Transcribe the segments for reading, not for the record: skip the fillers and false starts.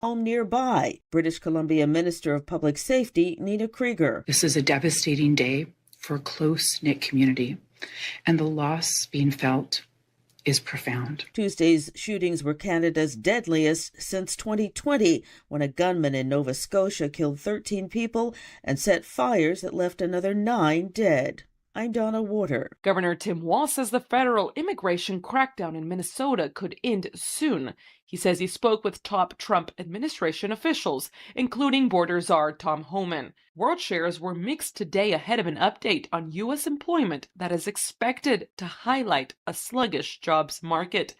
home nearby. British Columbia Minister of Public Safety, Nina Krieger. This is a devastating day for a close-knit community, and the loss being felt is profound. Tuesday's shootings were Canada's deadliest since 2020, when a gunman in Nova Scotia killed 13 people and set fires that left another 9 dead. I'm Donna Warder. Governor Tim Walz says the federal immigration crackdown in Minnesota could end soon. He says he spoke with top Trump administration officials, including border czar Tom Homan. World shares were mixed today ahead of an update on U.S. employment that is expected to highlight a sluggish jobs market.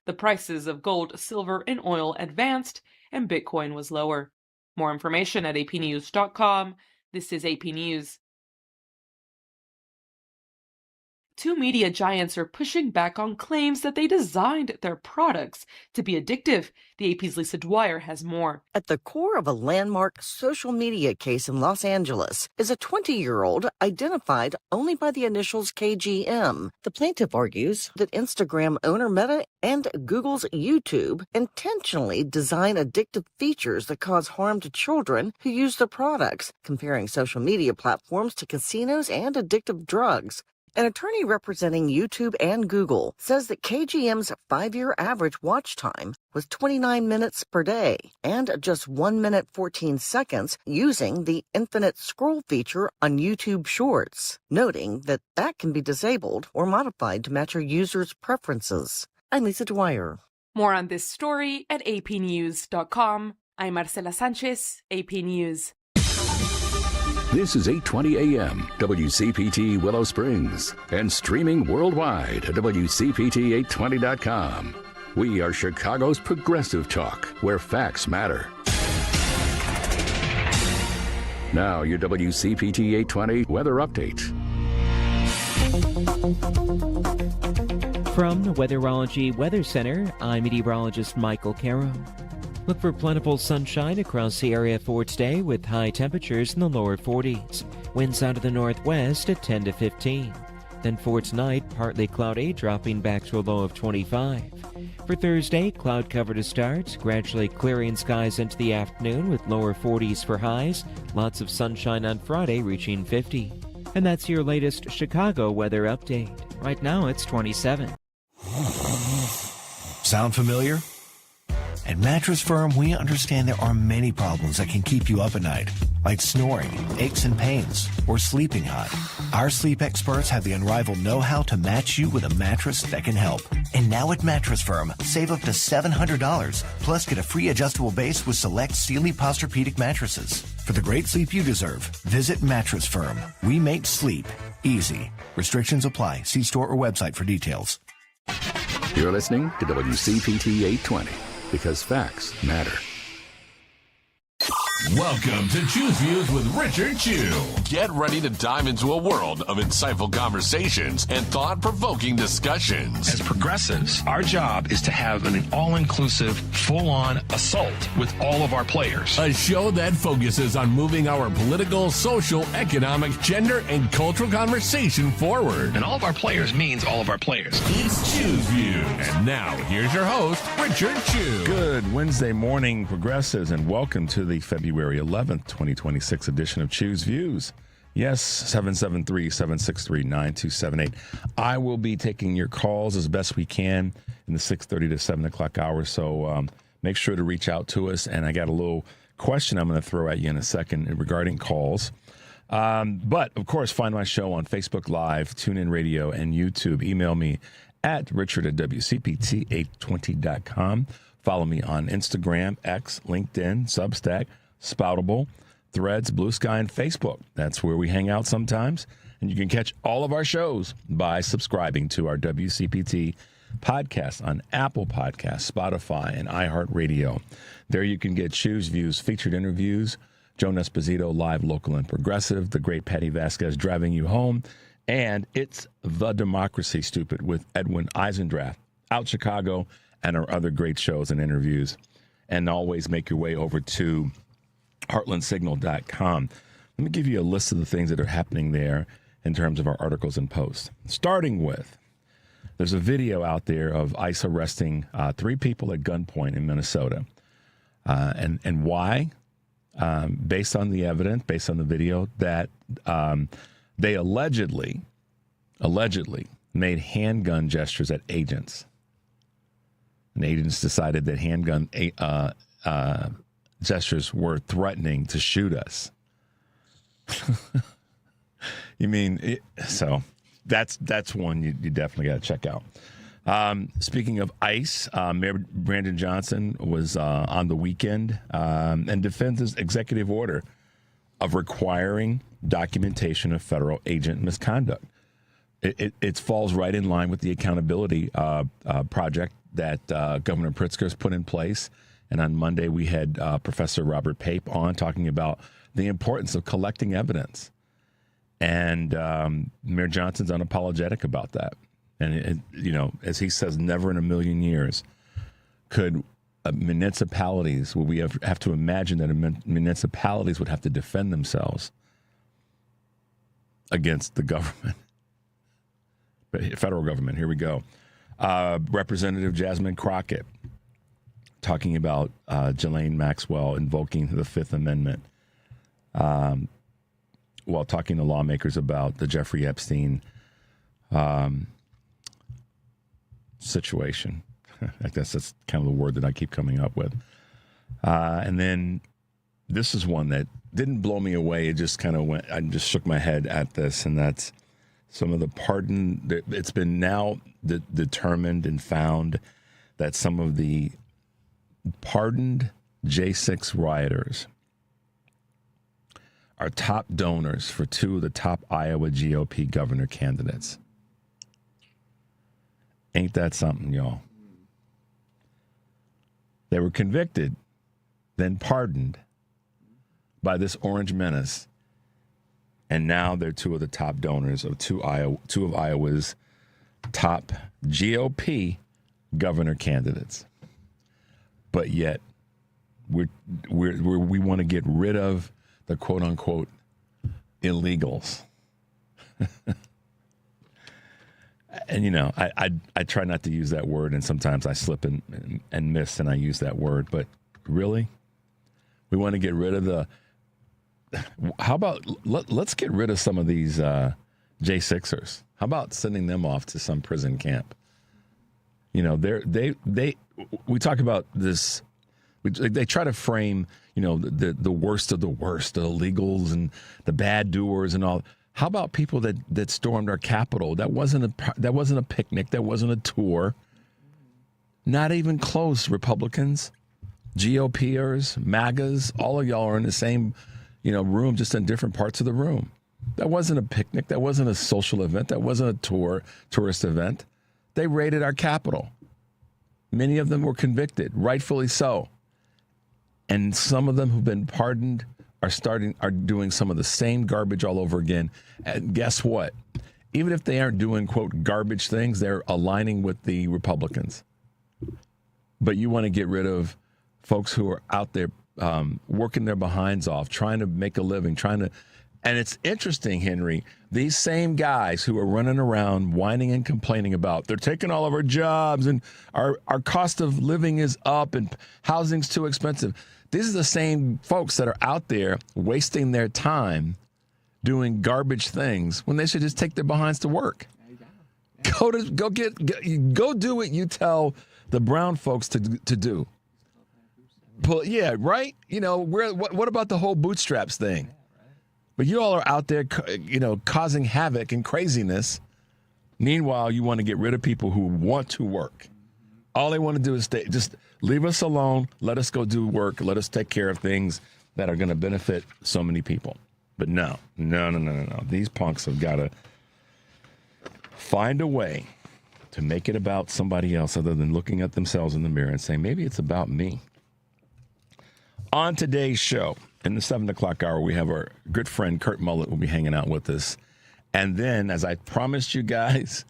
The prices of gold, silver, and oil advanced, and Bitcoin was lower. More information at apnews.com. This is AP News. Two media giants are pushing back on claims that they designed their products to be addictive. The AP's Lisa Dwyer has more. At the core of a landmark social media case in Los Angeles is a 20-year-old identified only by the initials KGM. The plaintiff argues that Instagram owner Meta and Google's YouTube intentionally design addictive features that cause harm to children who use the products, comparing social media platforms to casinos and addictive drugs. An attorney representing YouTube and Google says that KGM's 5-year average watch time was 29 minutes per day and just 1 minute 14 seconds using the infinite scroll feature on YouTube Shorts, noting that that can be disabled or modified to match your users' preferences. I'm Lisa Dwyer. More on this story at apnews.com. I'm Marcela Sanchez, AP News. This is 820 AM, WCPT Willow Springs, and streaming worldwide at WCPT820.com. We are Chicago's progressive talk, where facts matter. Now, your WCPT 820 weather update. From the Weatherology Weather Center, I'm meteorologist Michael Caro. Look for plentiful sunshine across the area for today with high temperatures in the lower 40s. Winds out of the northwest at 10 to 15. Then for tonight, partly cloudy, dropping back to a low of 25. For Thursday, cloud cover to start, gradually clearing skies into the afternoon with lower 40s for highs. Lots of sunshine on Friday, reaching 50. And that's your latest Chicago weather update. Right now, it's 27. Sound familiar? At Mattress Firm, we understand there are many problems that can keep you up at night, like snoring, aches and pains, or sleeping hot. Our sleep experts have the unrivaled know-how to match you with a mattress that can help. And now at Mattress Firm, save up to $700, plus get a free adjustable base with select Sealy Posturepedic mattresses. For the great sleep you deserve, visit Mattress Firm. We make sleep easy. Restrictions apply. See store or website for details. You're listening to WCPT 820. Because facts matter. Welcome to Choose Views with Richard Chu. Get ready to dive into a world of insightful conversations and thought-provoking discussions. As progressives, our job is to have an all-inclusive, full-on assault with all of our players. A show that focuses on moving our political, social, economic, gender, and cultural conversation forward. And all of our players means all of our players. It's Choose Views. And now, here's your host, Richard Chu. Good Wednesday morning, progressives, and welcome to the February 11th, 2026 edition of Choose Views. Yes, 773-763-9278. I will be taking your calls as best we can in the 6:30 to 7 o'clock hour, so make sure to reach out to us. And I got a little question I'm going to throw at you in a second regarding calls. But, of course, find my show on Facebook Live, TuneIn Radio, and YouTube. Email me at richard@WCPT820.com. Follow me on Instagram, X, LinkedIn, Substack, Spoutable, Threads, Blue Sky, and Facebook. That's where we hang out sometimes. And you can catch all of our shows by subscribing to our WCPT podcast on Apple Podcasts, Spotify, and iHeartRadio. There you can get Choose Views, featured interviews, Joan Esposito, live, local, and progressive, the great Patty Vasquez driving you home, and It's the Democracy, Stupid, with Edwin Eisendrath, Out Chicago, and our other great shows and interviews. And always make your way over to heartlandsignal.com. Let me give you a list of the things that are happening there in terms of our articles and posts. Starting with, there's a video out there of ICE arresting 3 people at gunpoint in Minnesota. And why? Based on the evidence, based on the video, that they allegedly made handgun gestures at agents. And agents decided that handgun gestures were threatening to shoot us. You mean, so that's one you definitely got to check out. Speaking of ICE, Mayor Brandon Johnson was on the weekend and defends his executive order of requiring documentation of federal agent misconduct. It falls right in line with the accountability project that Governor Pritzker has put in place. And on Monday, we had Professor Robert Pape on talking about the importance of collecting evidence. And Mayor Johnson's unapologetic about that. And, as he says, never in a million years could municipalities, we have to imagine that municipalities would have to defend themselves against the government. But federal government, here we go. Representative Jasmine Crockett talking about Ghislaine Maxwell invoking the Fifth Amendment while talking to lawmakers about the Jeffrey Epstein situation. I guess that's kind of the word that I keep coming up with. And then this is one that didn't blow me away. It just kind of went, I just shook my head at this, and that's some of the pardon. It's been now determined and found that some of the pardoned J6 rioters are top donors for two of the top Iowa GOP governor candidates. Ain't that something, y'all? They were convicted, then pardoned by this orange menace, and now they're two of the top donors of two of Iowa's top GOP governor candidates. But yet, we want to get rid of the quote unquote illegals. And, I try not to use that word, and sometimes I slip and miss, and I use that word. But really, we want to get rid of the. How about let's get rid of some of these J6ers? How about sending them off to some prison camp? We talk about this. They try to frame, the worst of the worst, the illegals and the bad doers and all. How about people that stormed our Capitol? That wasn't a picnic. That wasn't a tour. Not even close. Republicans, GOPers, MAGAs, all of y'all are in the same, room, just in different parts of the room. That wasn't a picnic. That wasn't a social event. That wasn't a tourist event. They raided our Capitol. Many of them were convicted, rightfully so. And some of them who've been pardoned are doing some of the same garbage all over again. And guess what? Even if they aren't doing, quote, garbage things, they're aligning with the Republicans. But you want to get rid of folks who are out there working their behinds off, trying to make a living, and it's interesting, Henry, these same guys who are running around whining and complaining about they're taking all of our jobs and our cost of living is up and housing's too expensive. These are the same folks that are out there wasting their time doing garbage things when they should just take their behinds to work. Go do what you tell the brown folks to do. Yeah, right? What about the whole bootstraps thing? But you all are out there, causing havoc and craziness. Meanwhile, you want to get rid of people who want to work. All they want to do is just leave us alone. Let us go do work. Let us take care of things that are going to benefit so many people. But no. These punks have got to find a way to make it about somebody else other than looking at themselves in the mirror and saying, maybe it's about me. On today's show, in the 7 o'clock hour, we have our good friend Kurt Mullett will be hanging out with us. And then, as I promised you guys,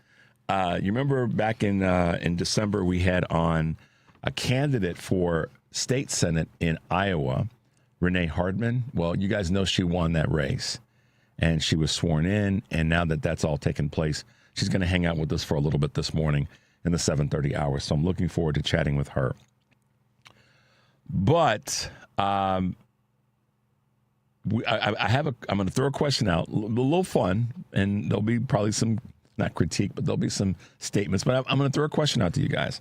you remember back in December, we had on a candidate for state senate in Iowa, Renee Hardman. Well, you guys know she won that race, and she was sworn in. And now that that's all taken place, she's going to hang out with us for a little bit this morning in the 7:30 hour. So I'm looking forward to chatting with her. But I'm going to throw a question out, a little fun, and there'll be probably some, not critique, but there'll be some statements. But I'm going to throw a question out to you guys.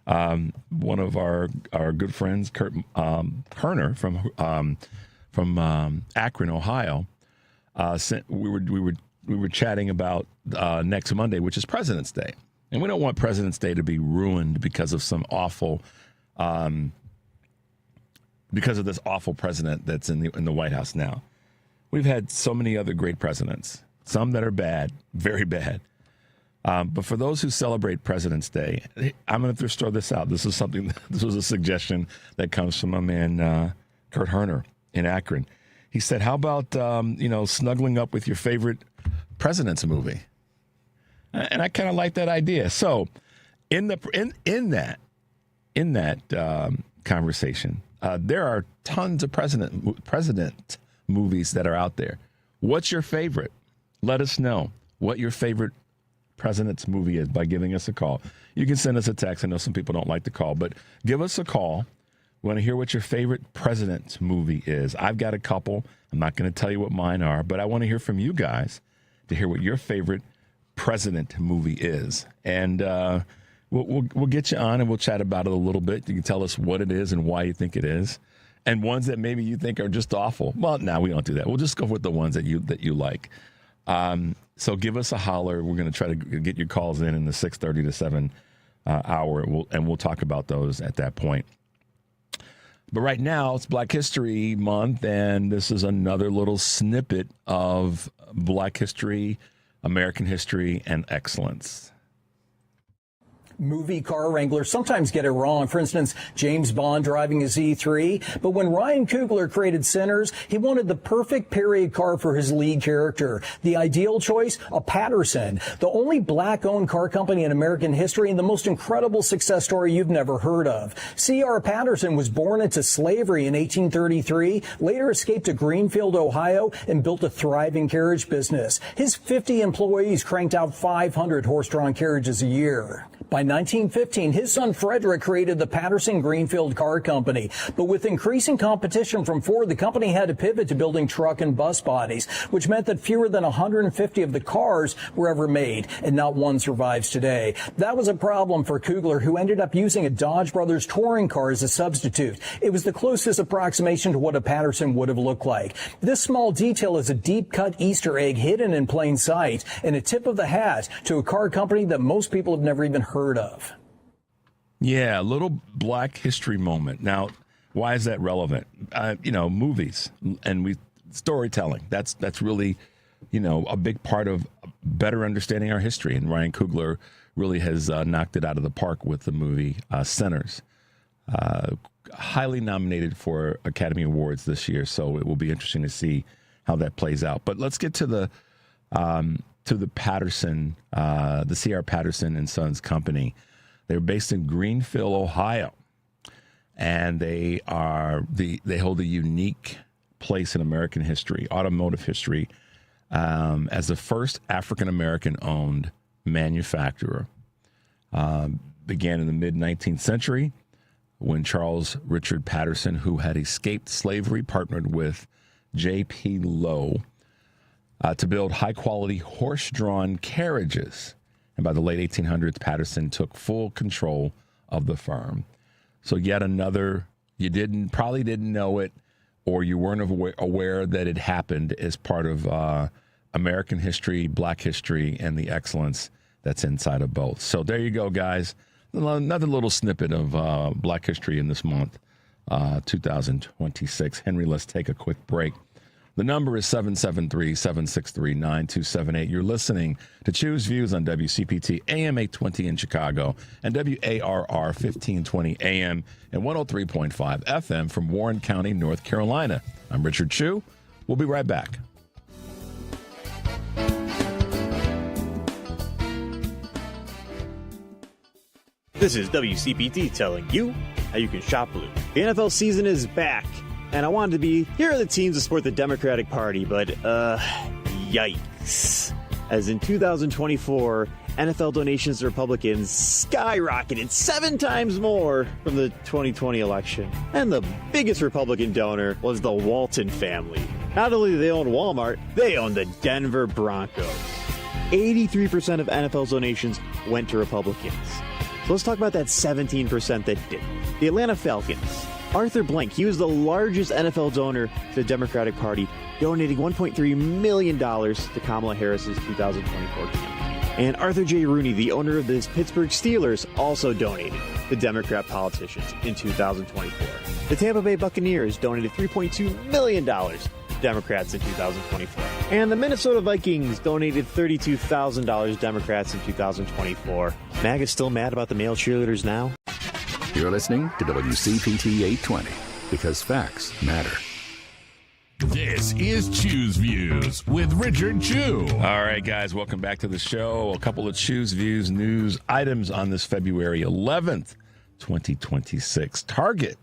One of our good friends, Kurt Herner from Akron, Ohio, we were chatting about next Monday, which is President's Day, and we don't want President's Day to be ruined because of some awful, because of this awful president that's in the White House now. We've had so many other great presidents, some that are bad, very bad. But for those who celebrate President's Day, I'm going to just throw this out. This was a suggestion that comes from my man, Kurt Herner in Akron. He said, how about, snuggling up with your favorite president's movie? And I kind of like that idea. So in that conversation, there are tons of president movies that are out there. What's your favorite? Let us know what your favorite president's movie is by giving us a call. You can send us a text. I know some people don't like to call, but give us a call. We want to hear what your favorite president's movie is. I've got a couple. I'm not going to tell you what mine are, but I want to hear from you guys to hear what your favorite president movie is. And we'll get you on and we'll chat about it a little bit. You can tell us what it is and why you think it is, and ones that maybe you think are just awful. Well, no, we don't do that. We'll just go with the ones that you like. So give us a holler. We're going to try to get your calls in the 6:30 to 7 hour, and we'll talk about those at that point. But right now, it's Black History Month, and this is another little snippet of Black history, American history, and excellence. Movie car wranglers sometimes get it wrong. For instance, James Bond driving a Z3. But when Ryan Coogler created Sinners, he wanted the perfect period car for his lead character. The ideal choice, a Patterson, the only black-owned car company in American history and the most incredible success story you've never heard of. C.R. Patterson was born into slavery in 1833, later escaped to Greenfield, Ohio, and built a thriving carriage business. His 50 employees cranked out 500 horse-drawn carriages a year. By 1915, his son Frederick created the Patterson Greenfield Car Company. But with increasing competition from Ford, the company had to pivot to building truck and bus bodies, which meant that fewer than 150 of the cars were ever made, and not one survives today. That was a problem for Coogler, who ended up using a Dodge Brothers touring car as a substitute. It was the closest approximation to what a Patterson would have looked like. This small detail is a deep-cut Easter egg hidden in plain sight, and a tip of the hat to a car company that most people have never even heard of. Yeah, a little Black history moment. Now, why is that relevant? Movies and storytelling. That's really, a big part of better understanding our history. And Ryan Coogler really has knocked it out of the park with the movie Sinners. Highly nominated for Academy Awards this year, so it will be interesting to see how that plays out. But let's get to the Patterson, the C.R. Patterson and Sons Company. They're based in Greenfield, Ohio, and they hold a unique place in American history, automotive history, as the first African-American owned manufacturer. Began in the mid-19th century when Charles Richard Patterson, who had escaped slavery, partnered with J.P. Lowe to build high-quality horse-drawn carriages. And by the late 1800s, Patterson took full control of the firm. So yet another, you probably didn't know it, or you weren't aware that it happened as part of American history, Black history, and the excellence that's inside of both. So there you go, guys. Another little snippet of Black history in this month, 2026. Henry, let's take a quick break. The number is 773-763-9278. You're listening to Choose Views on WCPT AM 820 in Chicago and WARR 1520 AM and 103.5 FM from Warren County, North Carolina. I'm Richard Chu. We'll be right back. This is WCPT telling you how you can shop blue. The NFL season is back. And I wanted to be, here are the teams that support the Democratic Party, but, yikes. as in 2024, NFL donations to Republicans skyrocketed 7 times more from the 2020 election. And the biggest Republican donor was the Walton family. Not only do they own Walmart, they own the Denver Broncos. 83% of NFL's donations went to Republicans. So let's talk about that 17% that didn't. The Atlanta Falcons. Arthur Blank, he was the largest NFL donor to the Democratic Party, donating $1.3 million to Kamala Harris's 2024 campaign. And Arthur J. Rooney, the owner of the Pittsburgh Steelers, also donated to Democrat politicians in 2024. The Tampa Bay Buccaneers donated $3.2 million to Democrats in 2024. And the Minnesota Vikings donated $32,000 to Democrats in 2024. MAGA's still mad about the male cheerleaders now? You're listening to WCPT 820 because facts matter. This is Choose Views with Richard Chew. All right, guys, welcome back to the show. A couple of Choose Views news items on this February 11th, 2026. Target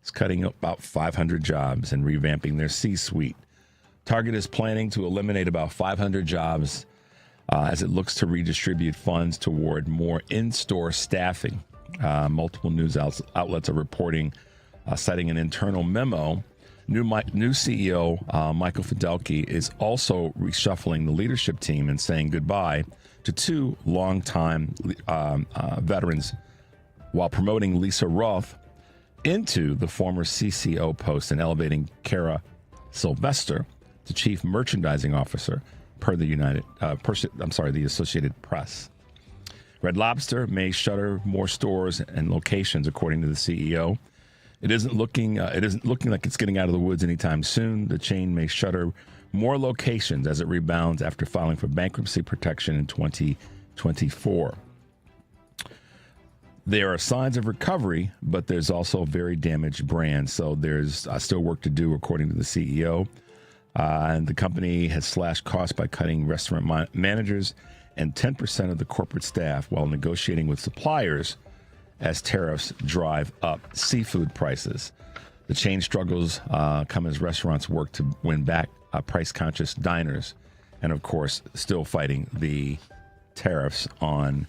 is cutting about 500 jobs and revamping their C-suite. Target is planning to eliminate about 500 jobs as it looks to redistribute funds toward more in-store staffing. Multiple news outlets are reporting, citing an internal memo. New CEO Michael Fidelki is also reshuffling the leadership team and saying goodbye to 2 longtime veterans while promoting Lisa Roth into the former CCO post and elevating Kara Sylvester to Chief Merchandising Officer per the the Associated Press. Red Lobster may shutter more stores and locations, according to the CEO. It isn't looking like it's getting out of the woods anytime soon. The chain may shutter more locations as it rebounds after filing for bankruptcy protection in 2024. There are signs of recovery, but there's also a very damaged brand. So there's still work to do, according to the CEO. And the company has slashed costs by cutting restaurant managers and 10% of the corporate staff while negotiating with suppliers as tariffs drive up seafood prices. The chain struggles come as restaurants work to win back price-conscious diners, and of course, still fighting the tariffs on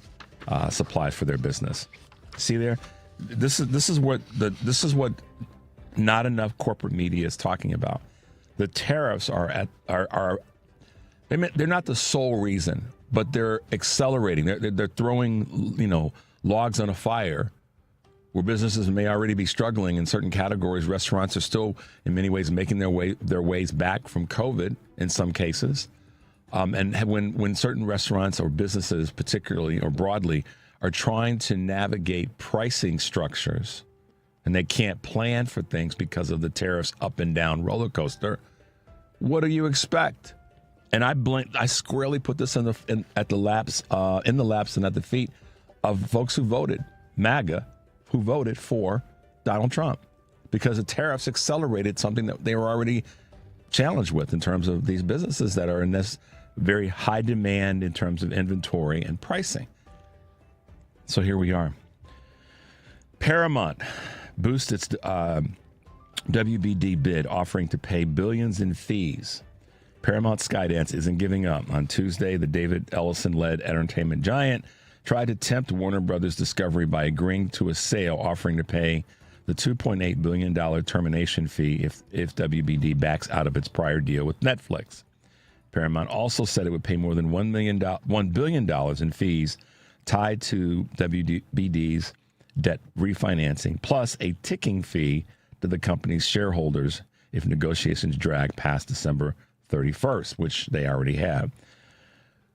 supplies for their business. See there, this is what not enough corporate media is talking about. The tariffs are they're not the sole reason, but they're accelerating. They're throwing logs on a fire where businesses may already be struggling in certain categories. Restaurants are still, in many ways, making their ways back from COVID in some cases. And when certain restaurants or businesses, particularly or broadly, are trying to navigate pricing structures and they can't plan for things because of the tariffs up and down roller coaster, what do you expect? And I squarely put this in the laps and at the feet of folks who voted MAGA, who voted for Donald Trump, because the tariffs accelerated something that they were already challenged with in terms of these businesses that are in this very high demand in terms of inventory and pricing. So here we are. Paramount boosts its WBD bid, offering to pay billions in fees. Paramount Skydance isn't giving up. On Tuesday, the David Ellison-led entertainment giant tried to tempt Warner Brothers Discovery by agreeing to a sale, offering to pay the $2.8 billion termination fee if WBD backs out of its prior deal with Netflix. Paramount also said it would pay more than $1 billion in fees tied to WBD's debt refinancing, plus a ticking fee to the company's shareholders if negotiations drag past December 31st, which they already have.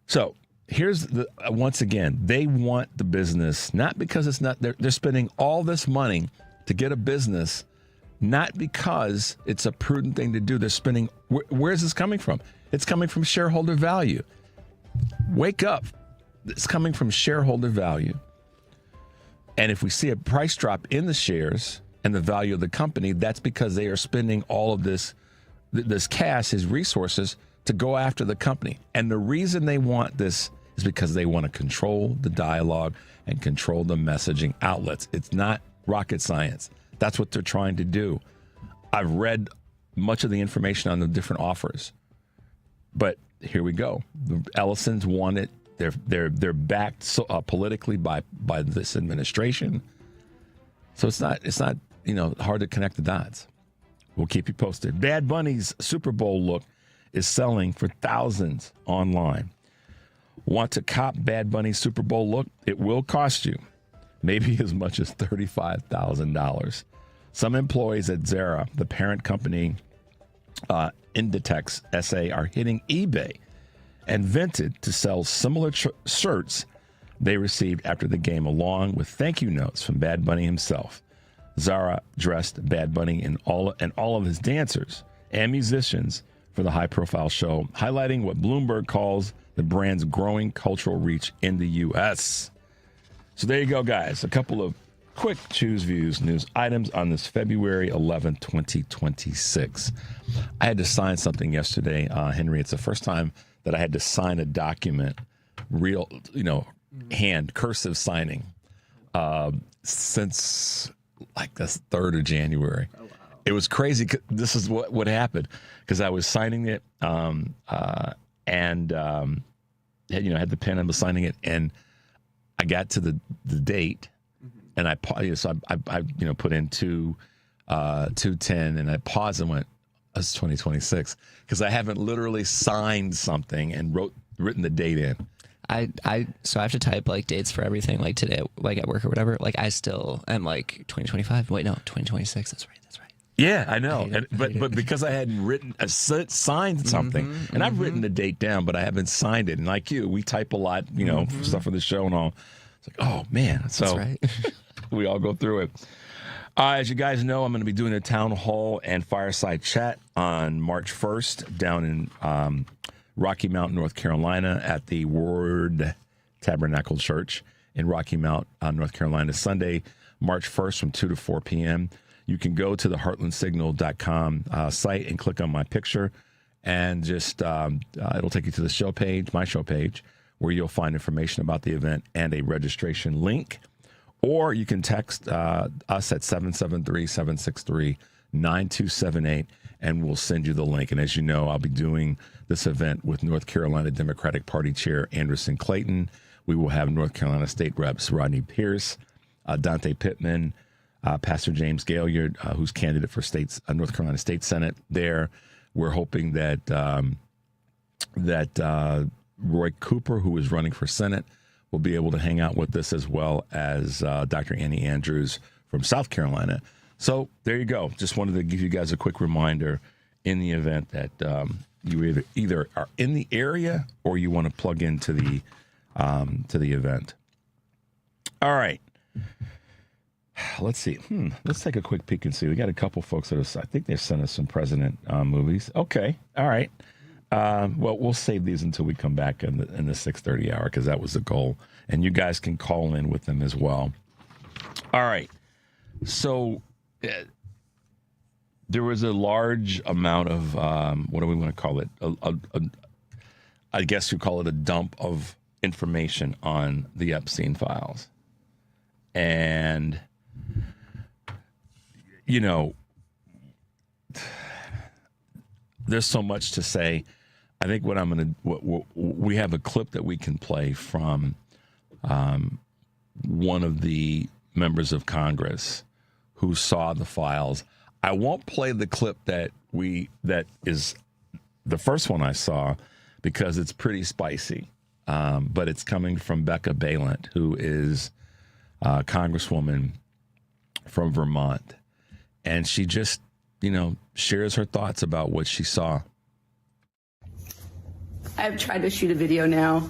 So here's once again, they want the business, not because it's not, they're spending all this money to get a business, not because it's a prudent thing to do. They're spending, where's this coming from? It's coming from shareholder value. Wake up. It's coming from shareholder value. And if we see a price drop in the shares and the value of the company, that's because they are spending all of this cash, his resources, to go after the company. And the reason they want this is because they want to control the dialogue and control the messaging outlets. It's not rocket science. That's what they're trying to do. I've read much of the information on the different offers. But here we go. The Ellisons want it. They're backed politically by this administration. So it's not hard to connect the dots. We'll keep you posted. Bad Bunny's Super Bowl look is selling for thousands online. Want to cop Bad Bunny's Super Bowl look? It will cost you maybe as much as $35,000. Some employees at Zara, the parent company, Inditex SA, are hitting eBay and Vinted to sell similar shirts they received after the game, along with thank you notes from Bad Bunny himself. Zara dressed Bad Bunny and all of his dancers and musicians for the high-profile show, highlighting what Bloomberg calls the brand's growing cultural reach in the U.S. So there you go, guys. A couple of quick Choose Views news items on this February 11, 2026. I had to sign something yesterday, Henry. It's the first time that I had to sign a document, real, hand, cursive signing, since like the 3rd of January. Oh, wow. It was crazy. This is what happened, because I was signing it and had the pen and was signing it, and I got to the date, and I put in 2/10, and I paused and went, that's 2026, because I haven't literally signed something and written the date in. So I have to type like dates for everything, like today, like at work or whatever. Like I still am like 2025. Wait, no, 2026. That's right. Yeah, I know. But because I hadn't signed something, and I've written the date down, but I haven't signed it. And like you, we type a lot, stuff for the show and all. It's like, oh man. So that's right. We all go through it. As you guys know, I'm going to be doing a town hall and fireside chat on March 1st down in Rocky Mount, North Carolina, at the Word Tabernacle Church in Rocky Mount, North Carolina, Sunday, March 1st from 2 to 4 p.m. You can go to the heartlandsignal.com site and click on my picture, and just it'll take you to the show page, my show page, where you'll find information about the event and a registration link. Or you can text us at 773-763-9278, and we'll send you the link. And as you know, I'll be doing this event with North Carolina Democratic Party Chair Anderson Clayton. We will have North Carolina State Reps Rodney Pierce, Dante Pittman, Pastor James Gaillard, who's candidate for North Carolina State Senate there. We're hoping that Roy Cooper, who is running for Senate, will be able to hang out with us, as well as Dr. Annie Andrews from South Carolina. So there you go. Just wanted to give you guys a quick reminder in the event that you either are in the area or you want to plug into the event. All right. Let's see. Let's take a quick peek and see. We got a couple folks that I think they've sent us some president movies. Okay. All right. Well, we'll save these until we come back in the 6:30 hour, because that was the goal. And you guys can call in with them as well. All right. So there was a large amount of, what do we want to call it? I guess you call it a dump of information on the Epstein files. And, there's so much to say. I think we have a clip that we can play from one of the members of Congress who saw the files. I won't play the clip that is the first one I saw, because it's pretty spicy. But it's coming from Becca Balint, who is a Congresswoman from Vermont. And she just, shares her thoughts about what she saw. I've tried to shoot a video now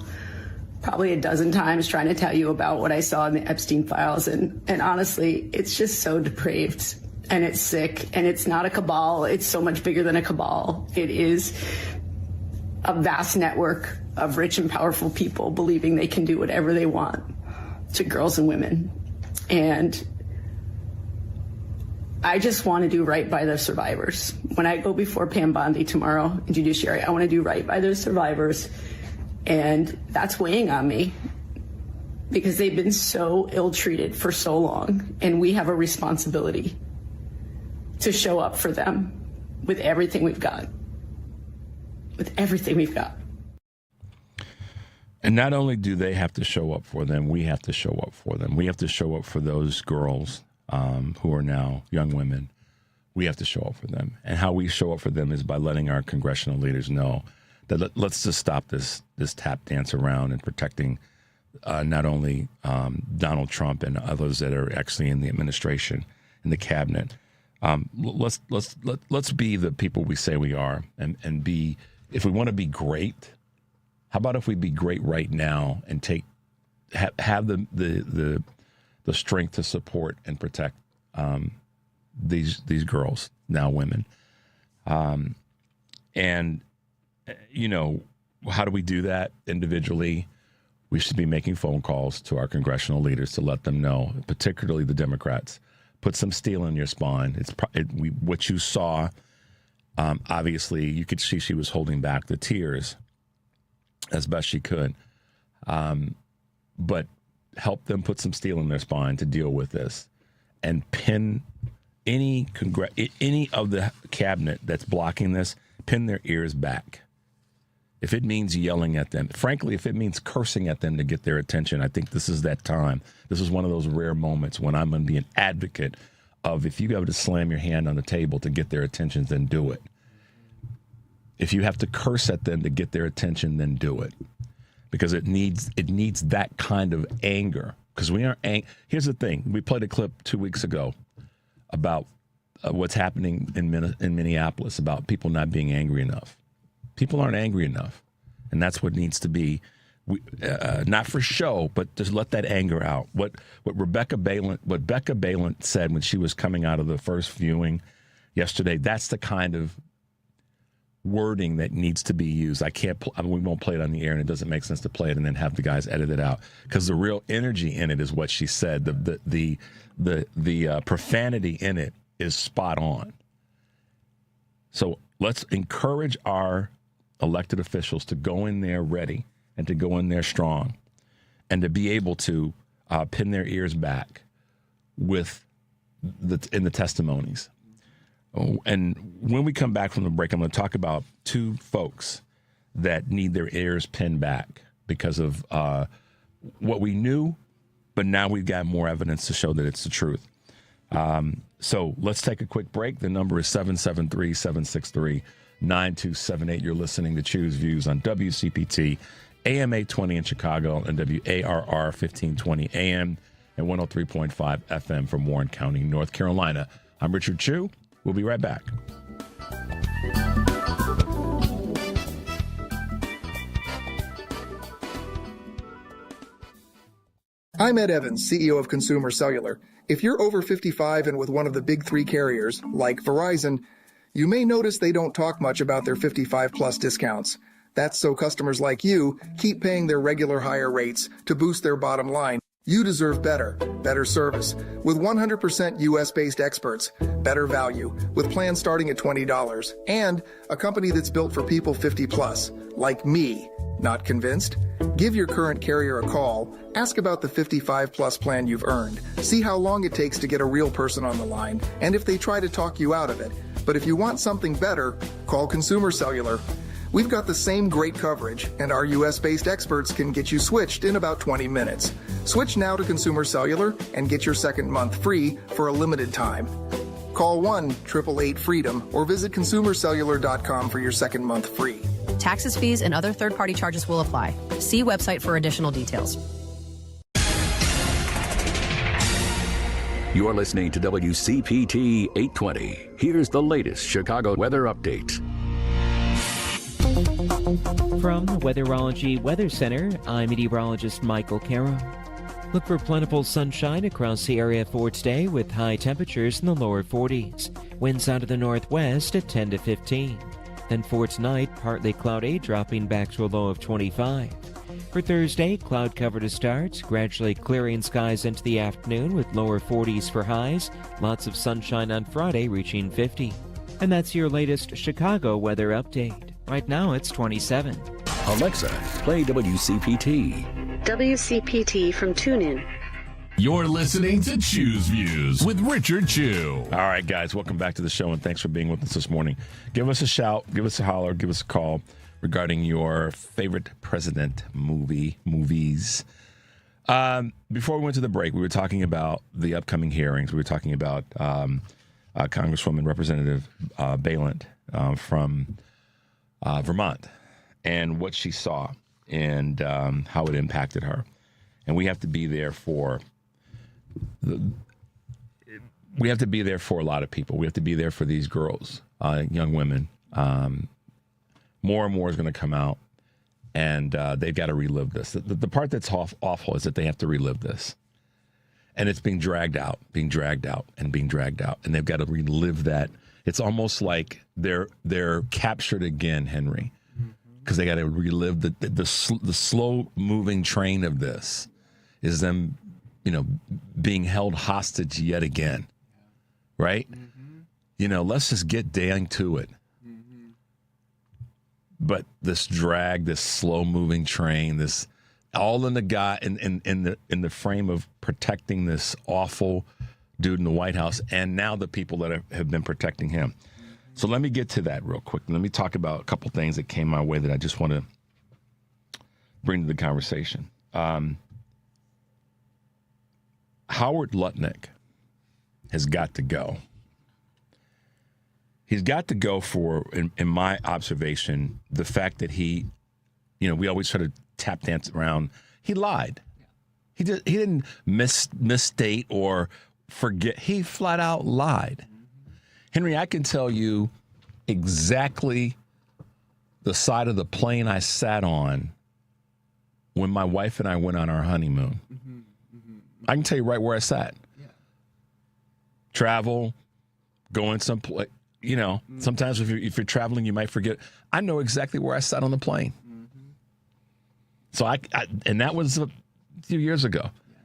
probably a dozen times trying to tell you about what I saw in the Epstein files. And honestly, it's just so depraved, and it's sick, and it's not a cabal. It's so much bigger than a cabal. It is a vast network of rich and powerful people believing they can do whatever they want to girls and women. And I just want to do right by the survivors. When I go before Pam Bondi tomorrow in Judiciary, I want to do right by those survivors. And that's weighing on me, because they've been so ill-treated for so long. And we have a responsibility to show up for them with everything we've got. With everything we've got. And not only do they have to show up for them, we have to show up for them. We have to show up for those girls who are now young women. We have to show up for them. And how we show up for them is by letting our congressional leaders know that let's just stop this tap dance around and protecting not only Donald Trump and others that are actually in the administration, in the cabinet. Let's be the people we say we are and be, if we want to be great, how about if we be great right now and have the strength to support and protect these girls, now women. And, you know, how do we do that individually? We should be making phone calls to our congressional leaders to let them know, particularly the Democrats, put some steel in your spine. What you saw, obviously, you could see she was holding back the tears as best she could. But help them put some steel in their spine to deal with this and pin any of the cabinet that's blocking this, pin their ears back. If it means yelling at them, frankly, if it means cursing at them to get their attention, I think this is that time. This is one of those rare moments when I'm going to be an advocate of, if you have to slam your hand on the table to get their attention, then do it. If you have to curse at them to get their attention, then do it. Because it needs that kind of anger. Because we aren't here's the thing. We played a clip 2 weeks ago about what's happening in Minneapolis, about people not being angry enough. People aren't angry enough. And that's what needs to be, not for show, but just let that anger out. What Becca Balint said when she was coming out of the first viewing yesterday, that's the kind of wording that needs to be used. We won't play it on the air, and it doesn't make sense to play it and then have the guys edit it out, because the real energy in it is what she said. The profanity in it is spot on. So let's encourage our elected officials to go in there ready and to go in there strong and to be able to pin their ears back in the testimonies. And when we come back from the break, I'm going to talk about two folks that need their ears pinned back because of what we knew, but now we've got more evidence to show that it's the truth. So let's take a quick break. The number is 773-763-9278. You're listening to Choose Views on WCPT, AM 820 in Chicago, and WARR 1520 AM and 103.5 FM from Warren County, North Carolina. I'm Richard Chu. We'll be right back. I'm Ed Evans, CEO of Consumer Cellular. If you're over 55 and with one of the big three carriers, like Verizon, you may notice they don't talk much about their 55-plus discounts. That's so customers like you keep paying their regular higher rates to boost their bottom line. You deserve better service, with 100% U.S.-based experts, better value, with plans starting at $20, and a company that's built for people 50-plus, like me. Not convinced? Give your current carrier a call, ask about the 55-plus plan you've earned, see how long it takes to get a real person on the line, and if they try to talk you out of it. But if you want something better, call Consumer Cellular. We've got the same great coverage, and our U.S.-based experts can get you switched in about 20 minutes. Switch now to Consumer Cellular and get your second month free for a limited time. Call 1-888-FREEDOM or visit consumercellular.com for your second month free. Taxes, fees, and other third-party charges will apply. See website for additional details. You're listening to WCPT 820. Here's the latest Chicago weather update. From the Weatherology Weather Center, I'm meteorologist Michael Caro. Look for plentiful sunshine across the area for today with high temperatures in the lower 40s. Winds out of the northwest at 10 to 15. Then for tonight, partly cloudy, dropping back to a low of 25. For Thursday, cloud cover to start, gradually clearing skies into the afternoon with lower 40s for highs. Lots of sunshine on Friday, reaching 50. And that's your latest Chicago weather update. Right now, it's 27. Alexa, play WCPT. WCPT from TuneIn. You're listening to Choose Views with Richard Chu. All right, guys, welcome back to the show, and thanks for being with us this morning. Give us a shout, give us a holler, give us a call. regarding your favorite president movies. Before we went to the break, we were talking about the upcoming hearings. We were talking about Congresswoman Representative Balint from Vermont and what she saw and how it impacted her. And we have to be there for a lot of people. We have to be there for these girls, young women. More and more is going to come out, and they've got to relive this. The part that's awful is that they have to relive this. And it's being dragged out, and being dragged out. And they've got to relive that. It's almost like they're captured again, Henry, because they got to relive the slow-moving train of this is them, being held hostage yet again, right? Let's just get down to it. But this drag, this slow-moving train, this all in the guy in the frame of protecting this awful dude in the White House, and now the people that have been protecting him. So let me get to that real quick. Let me talk about a couple things that came my way that I just want to bring to the conversation. Howard Lutnick has got to go. He's got to go for, in my observation, the fact that he, we always try to tap dance around. He lied. He didn't misstate or forget. He flat out lied. Henry, I can tell you exactly the side of the plane I sat on when my wife and I went on our honeymoon. I can tell you right where I sat. Yeah. Travel, going someplace. Sometimes if you're traveling, you might forget. I know exactly where I sat on the plane. So and that was a few years ago. Yeah.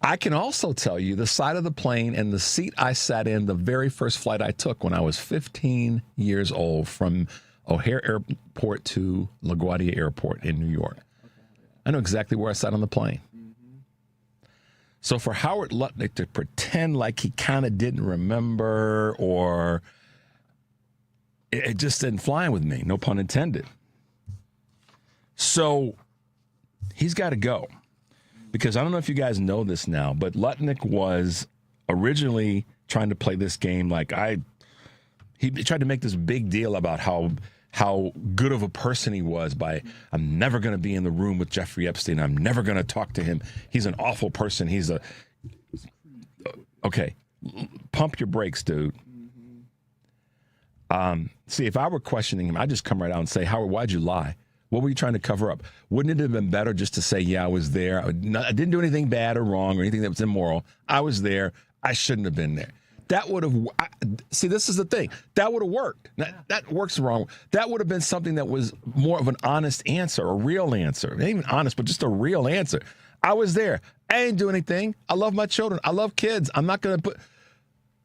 I can also tell you the side of the plane and the seat I sat in the very first flight I took when I was 15 years old from O'Hare Airport to LaGuardia Airport in New York. I know exactly where I sat on the plane. So for Howard Lutnick to pretend like he kind of didn't remember or it just didn't fly with me, no pun intended. So he's got to go because I don't know if you guys know this now, but Lutnick was originally trying to play this game like he tried to make this big deal about how good of a person he was by, I'm never going to be in the room with Jeffrey Epstein. I'm never going to talk to him. He's an awful person. Okay, pump your brakes, dude. See, if I were questioning him, I'd just come right out and say, Howard, why'd you lie? What were you trying to cover up? Wouldn't it have been better just to say, yeah, I was there. I didn't do anything bad or wrong or anything that was immoral. I was there. I shouldn't have been there. That would have, see, this is the thing. That would have worked. That works wrong. That would have been something that was more of an honest answer, a real answer. Not even honest, but just a real answer. I was there. I didn't do anything. I love my children. I love kids. I'm not going to put,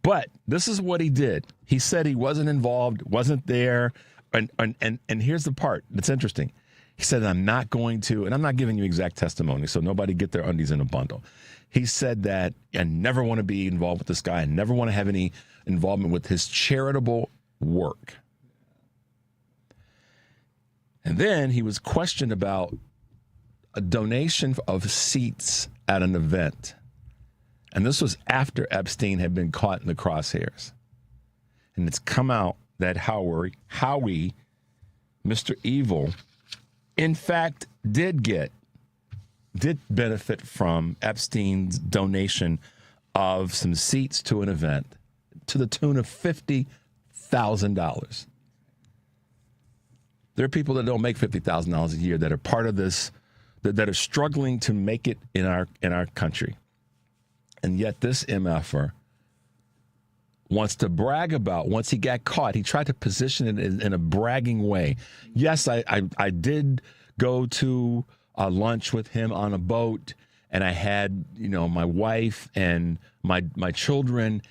but this is what he did. He said he wasn't involved, wasn't there. And here's the part that's interesting. He said, I'm not going to, and I'm not giving you exact testimony, so nobody get their undies in a bundle. He said that I never want to be involved with this guy. I never want to have any involvement with his charitable work. And then he was questioned about a donation of seats at an event. And this was after Epstein had been caught in the crosshairs. And it's come out that Howie, Mr. Evil, in fact, did benefit from Epstein's donation of some seats to an event to the tune of $50,000. There are people that don't make $50,000 a year that are part of this, that are struggling to make it in our country. And yet this MFer wants to brag about, once he got caught, he tried to position it in a bragging way. Yes, I did go to a lunch with him on a boat, and I had, my wife and my children.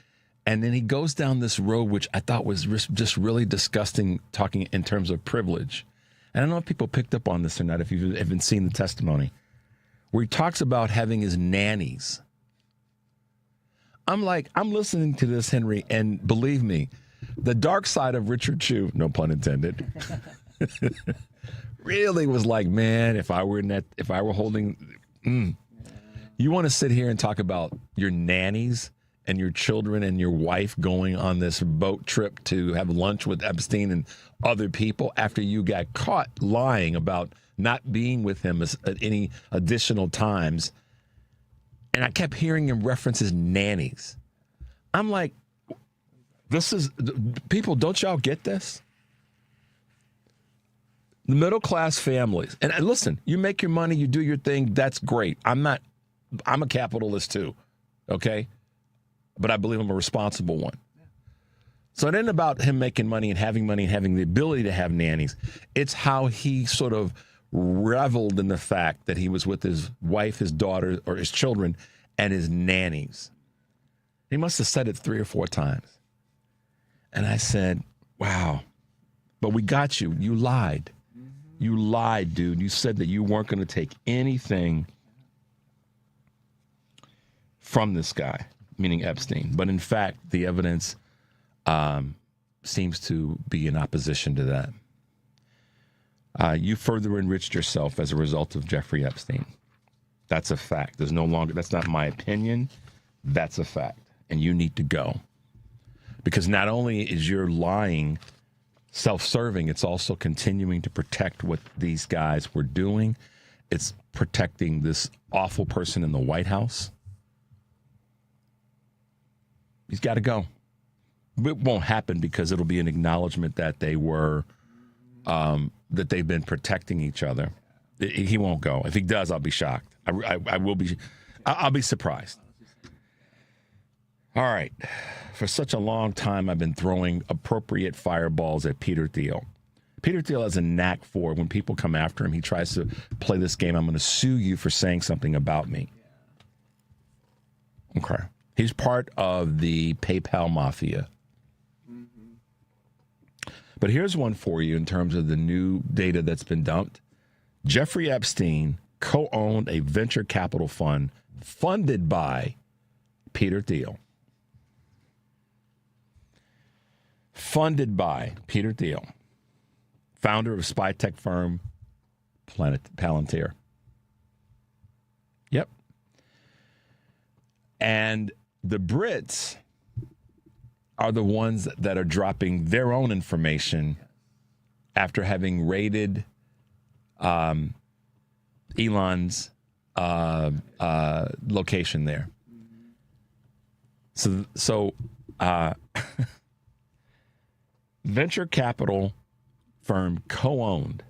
And then he goes down this road, which I thought was just really disgusting, talking in terms of privilege. And I don't know if people picked up on this or not, if you've even seen the testimony, where he talks about having his nannies. I'm listening to this, Henry, and believe me, the dark side of Richard Chew, no pun intended, Really was like, man, if I were holding, you want to sit here and talk about your nannies and your children and your wife going on this boat trip to have lunch with Epstein and other people after you got caught lying about not being with him at any additional times. And I kept hearing him reference his nannies. I'm like, people, don't y'all get this? The middle class families. And listen, you make your money, you do your thing, that's great. I'm a capitalist too, okay? But I believe I'm a responsible one. So it isn't about him making money and having the ability to have nannies. It's how he sort of reveled in the fact that he was with his wife, his daughter, or his children, and his nannies. He must have said it 3 or 4 times. And I said, wow, but we got you. You lied. You lied, dude. You said that you weren't going to take anything from this guy, meaning Epstein. But in fact, the evidence seems to be in opposition to that. You further enriched yourself as a result of Jeffrey Epstein. That's a fact. That's not my opinion. That's a fact. And you need to go. Because not only is your lying self-serving, it's also continuing to protect what these guys were doing. It's protecting this awful person in the White House. He's got to go. It won't happen because it'll be an acknowledgement that they were, that they've been protecting each other. He won't go. If he does, I'll be shocked. I will be. I'll be surprised. All right. For such a long time, I've been throwing appropriate fireballs at Peter Thiel. Peter Thiel has a knack for when people come after him, he tries to play this game. I'm going to sue you for saying something about me. Okay. He's part of the PayPal mafia. But here's one for you in terms of the new data that's been dumped. Jeffrey Epstein co-owned a venture capital fund funded by Peter Thiel. Funded by Peter Thiel, founder of spy tech firm Palantir. Yep. And the Brits are the ones that are dropping their own information after having raided Elon's location there. So venture capital firm co-owned,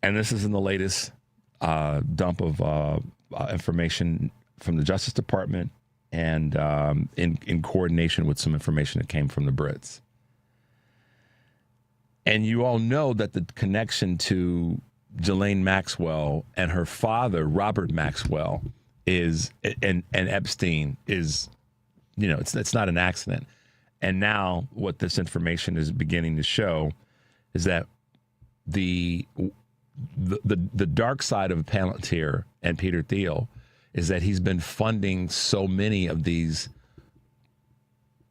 and this is in the latest dump of information from the Justice Department and in coordination with some information that came from the Brits. And you all know that the connection to Ghislaine Maxwell and her father, Robert Maxwell, is and Epstein is, it's not an accident. And now what this information is beginning to show is that the dark side of Palantir and Peter Thiel is that he's been funding so many of these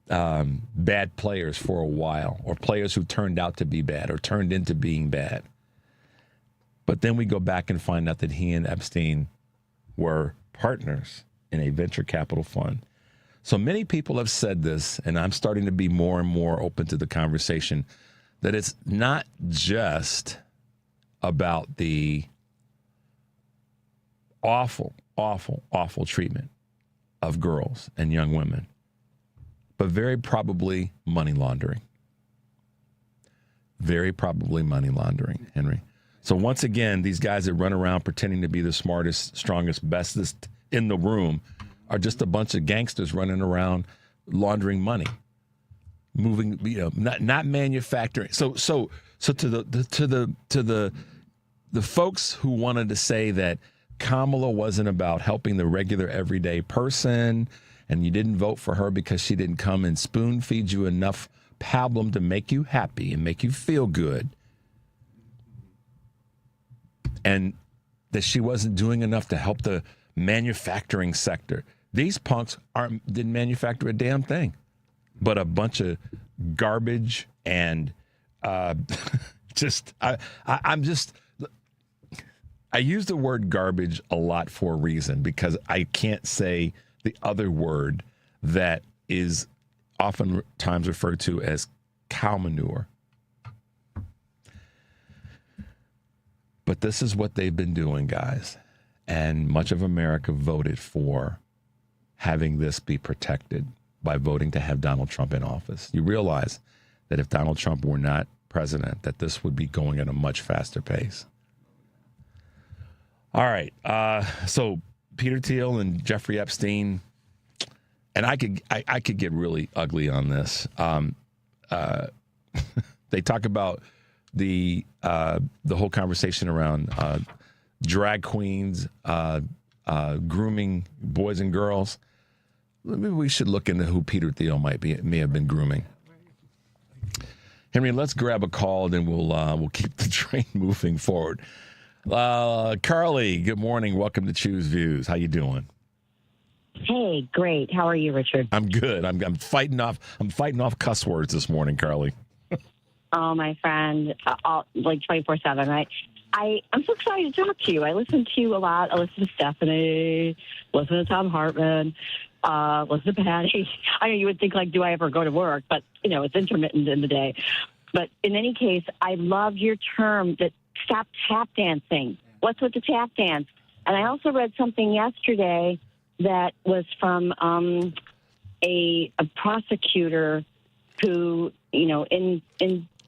bad players for a while, or players who turned out to be bad or turned into being bad. But then we go back and find out that he and Epstein were partners in a venture capital fund. So many people have said this, and I'm starting to be more and more open to the conversation, that it's not just about the awful, awful, awful treatment of girls and young women, but very probably money laundering. Very probably money laundering, Henry. So once again, these guys that run around pretending to be the smartest, strongest, bestest in the room are just a bunch of gangsters running around laundering money, moving, not manufacturing. So to the folks who wanted to say that Kamala wasn't about helping the regular everyday person, and you didn't vote for her because she didn't come and spoon feed you enough pablum to make you happy and make you feel good, and that she wasn't doing enough to help the manufacturing sector. These punks didn't manufacture a damn thing, but a bunch of garbage and I use the word garbage a lot for a reason, because I can't say the other word that is oftentimes referred to as cow manure. But this is what they've been doing, guys. And much of America voted for having this be protected by voting to have Donald Trump in office. You realize that if Donald Trump were not president, that this would be going at a much faster pace. All right. So Peter Thiel and Jeffrey Epstein, and I could get really ugly on this. They talk about the whole conversation around drag queens grooming boys and girls. Maybe we should look into who Peter Thiel may have been grooming. Henry, let's grab a call, and then we'll keep the train moving forward. Carly, good morning. Welcome to Choose Views. How you doing? Hey, great. How are you, Richard? I'm good. I'm fighting off cuss words this morning, Carly. Oh, my friend, like 24/7, right? I'm so excited to talk to you. I listen to you a lot. I listen to Stephanie, listen to Tom Hardman, listen to Patty. I know you would think, like, do I ever go to work? But, it's intermittent in the day. But in any case, I love your term that stop tap dancing. What's with the tap dance? And I also read something yesterday that was from a prosecutor who, in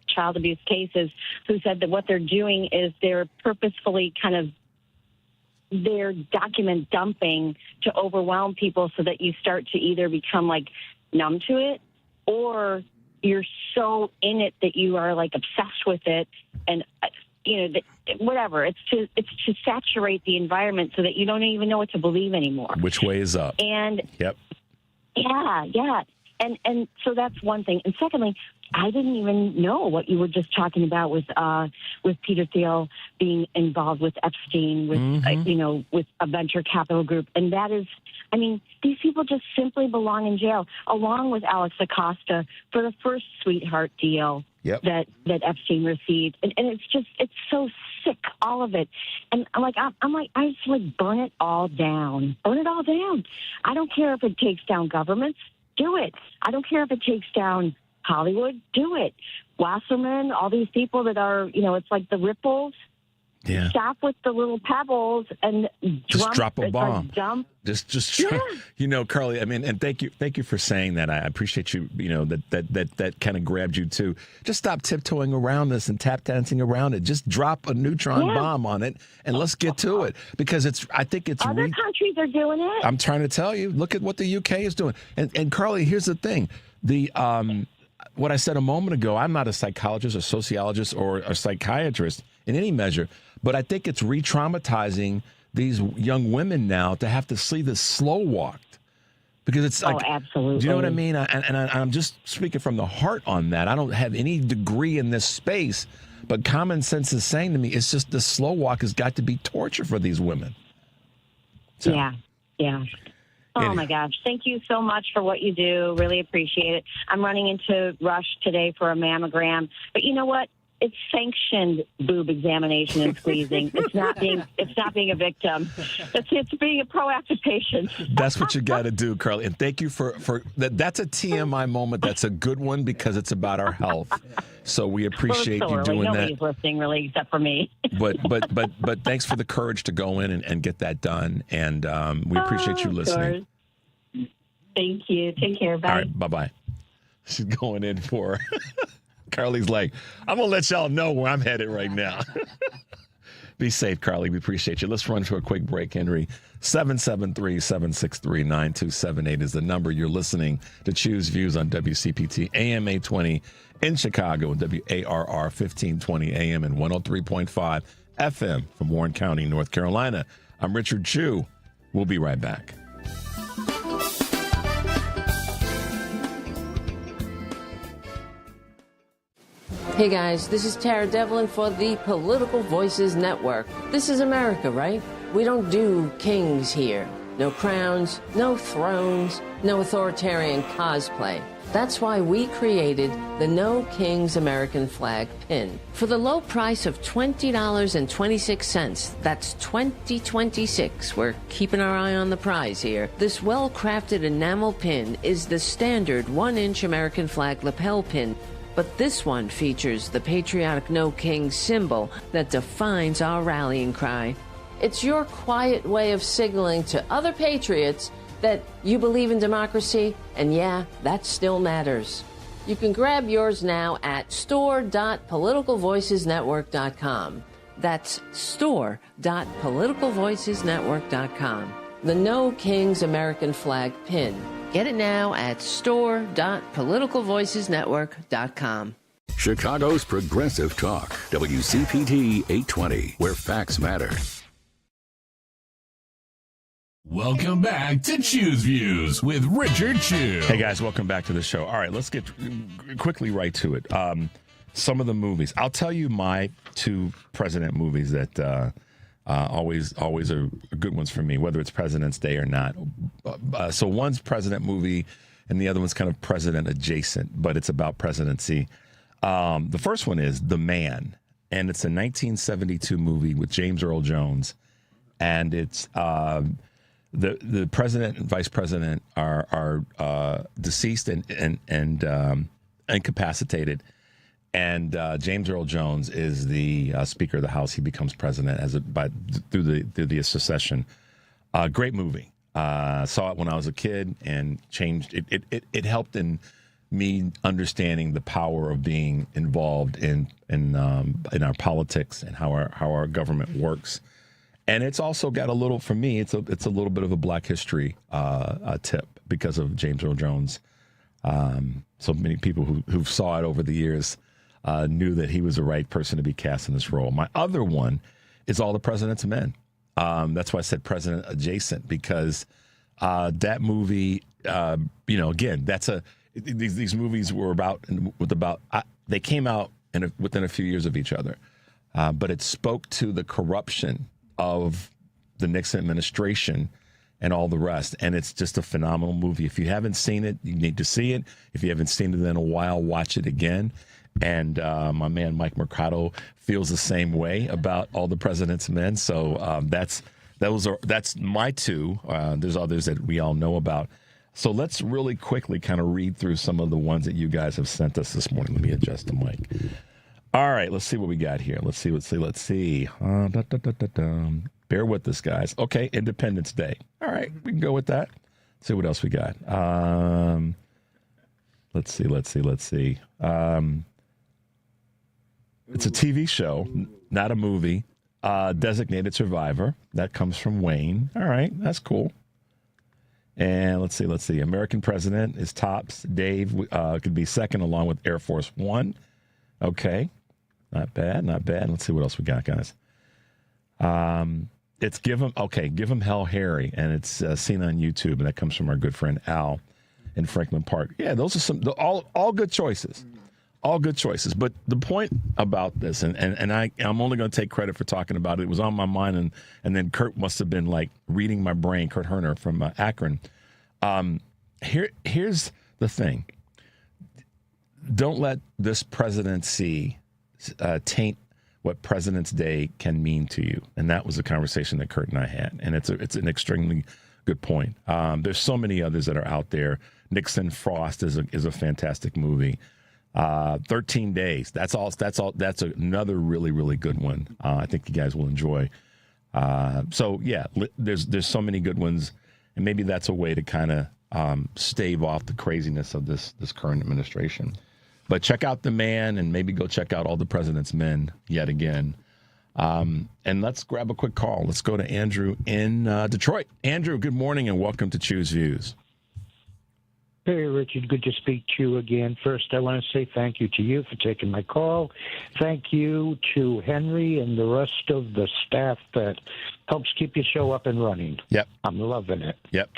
child abuse cases, who said that what they're doing is they're purposefully they're document dumping to overwhelm people so that you start to either become like numb to it, or you're so in it that you are like obsessed with it, and whatever. It's to saturate the environment so that you don't even know what to believe anymore. Which way is up? And yep. Yeah. And so that's one thing. And secondly, I didn't even know what you were just talking about with Peter Thiel being involved with Epstein, with with a venture capital group. And that is, these people just simply belong in jail, along with Alex Acosta for the first sweetheart deal that Epstein received. And it's so sick, all of it. And I just burn it all down. Burn it all down. I don't care if it takes down governments. Do it. I don't care if it takes down Hollywood. Do it. Wasserman, all these people that are, it's like the ripples. Yeah. Stop with the little pebbles and just drop a bomb. Like dump. Just Carly. And thank you for saying that. I appreciate you. That kind of grabbed you too. Just stop tiptoeing around this and tap dancing around it. Just drop a neutron bomb on it and let's get to it, because I think it's other countries are doing it. I'm trying to tell you. Look at what the UK is doing. And Carly, here's the thing. What I said a moment ago, I'm not a psychologist, a sociologist, or a psychiatrist in any measure, but I think it's re-traumatizing these young women now to have to see this slow walked, because it's like, absolutely. Do you know what I mean? I'm just speaking from the heart on that. I don't have any degree in this space, but common sense is saying to me, it's just the slow walk has got to be torture for these women. So. Yeah. Oh, my gosh. Thank you so much for what you do. Really appreciate it. I'm running into Rush today for a mammogram. But you know what? It's sanctioned boob examination and squeezing. It's not being a victim. It's being a proactive patient. That's what you got to do, Carly. And thank you for that. That's a TMI moment. That's a good one, because it's about our health. So we appreciate you doing that. Nobody's listening, really, except for me. But thanks for the courage to go in and get that done. And we appreciate you listening. Thank you. Take care. Bye. All right. Bye-bye. She's going in for... Carly's like, I'm going to let y'all know where I'm headed right now. Be safe, Carly. We appreciate you. Let's run to a quick break, Henry. 773-763-9278 is the number. You're listening to Choose Views on WCPT, AM 820 in Chicago, and WARR 1520 AM and 103.5 FM from Warren County, North Carolina. I'm Richard Chu. We'll be right back. Hey guys, this is Tara Devlin for the Political Voices Network. This is America, right? We don't do kings here. No crowns, no thrones, no authoritarian cosplay. That's why we created the No Kings American Flag pin. For the low price of $20.26, that's 2026, we're keeping our eye on the prize here. This well-crafted enamel pin is the standard 1-inch American flag lapel pin, but this one features the patriotic No Kings symbol that defines our rallying cry. It's your quiet way of signaling to other patriots that you believe in democracy, and yeah, that still matters. You can grab yours now at store.politicalvoicesnetwork.com. That's store.politicalvoicesnetwork.com. The No Kings American Flag pin. Get it now at store.politicalvoicesnetwork.com. Chicago's Progressive Talk, WCPT 820, where facts matter. Welcome back to Choose Views with Richard Chew. Hey guys, welcome back to the show. All right, let's get quickly right to it. Some of the movies. I'll tell you my 2 president movies that always are good ones for me, whether it's President's Day or not. So one's president movie, and the other one's kind of president adjacent, but it's about presidency. The first one is The Man, and it's a 1972 movie with James Earl Jones, and it's the president and vice president are deceased and incapacitated, and James Earl Jones is the Speaker of the House. He becomes president through the secession. Great movie. Saw it when I was a kid and changed. It helped in me understanding the power of being involved in our politics and how our government works. And it's also got a little, for me, it's a little bit of a Black history tip because of James Earl Jones. So many people who saw it over the years knew that he was the right person to be cast in this role. My other one is All the President's Men. That's why I said president adjacent, because that movie, again, these movies were they came out within a few years of each other, but it spoke to the corruption of the Nixon administration and all the rest. And it's just a phenomenal movie. If you haven't seen it, you need to see it. If you haven't seen it in a while, watch it again. And my man Mike Mercado feels the same way about All the President's Men. So that's my 2. There's others that we all know about. So let's really quickly kind of read through some of the ones that you guys have sent us this morning. Let me adjust the mic. All right, let's see what we got here. Let's see. Bear with us, guys. Okay, Independence Day. All right, we can go with that. See what else we got. Let's see. It's a TV show, not a movie. Designated Survivor. That comes from Wayne. All right, that's cool. And let's see. American President is tops. Dave could be second along with Air Force One. Okay. Not bad. Let's see what else we got, guys. It's Give 'Em Hell, Harry, and it's seen on YouTube, and that comes from our good friend Al in Franklin Park. Yeah, those are all good choices. All good choices. But the point about this, and I'm only going to take credit for talking about it. It was on my mind, and then Kurt must have been like reading my brain, Kurt Herner from Akron. Here's the thing. Don't let this presidency taint what President's Day can mean to you. And that was a conversation that Kurt and I had. And it's an extremely good point. There's so many others that are out there. Nixon Frost is a fantastic movie. 13 Days. That's another really, really good one. I think you guys will enjoy. So yeah, there's so many good ones, and maybe that's a way to kind of stave off the craziness of this current administration. But check out The Man, and maybe go check out All the President's Men yet again. And let's grab a quick call. Let's go to Andrew in Detroit. Andrew, good morning, and welcome to Choose Views. Hey, Richard, good to speak to you again. First, I want to say thank you to you for taking my call. Thank you to Henry and the rest of the staff that helps keep your show up and running. Yep. I'm loving it. Yep.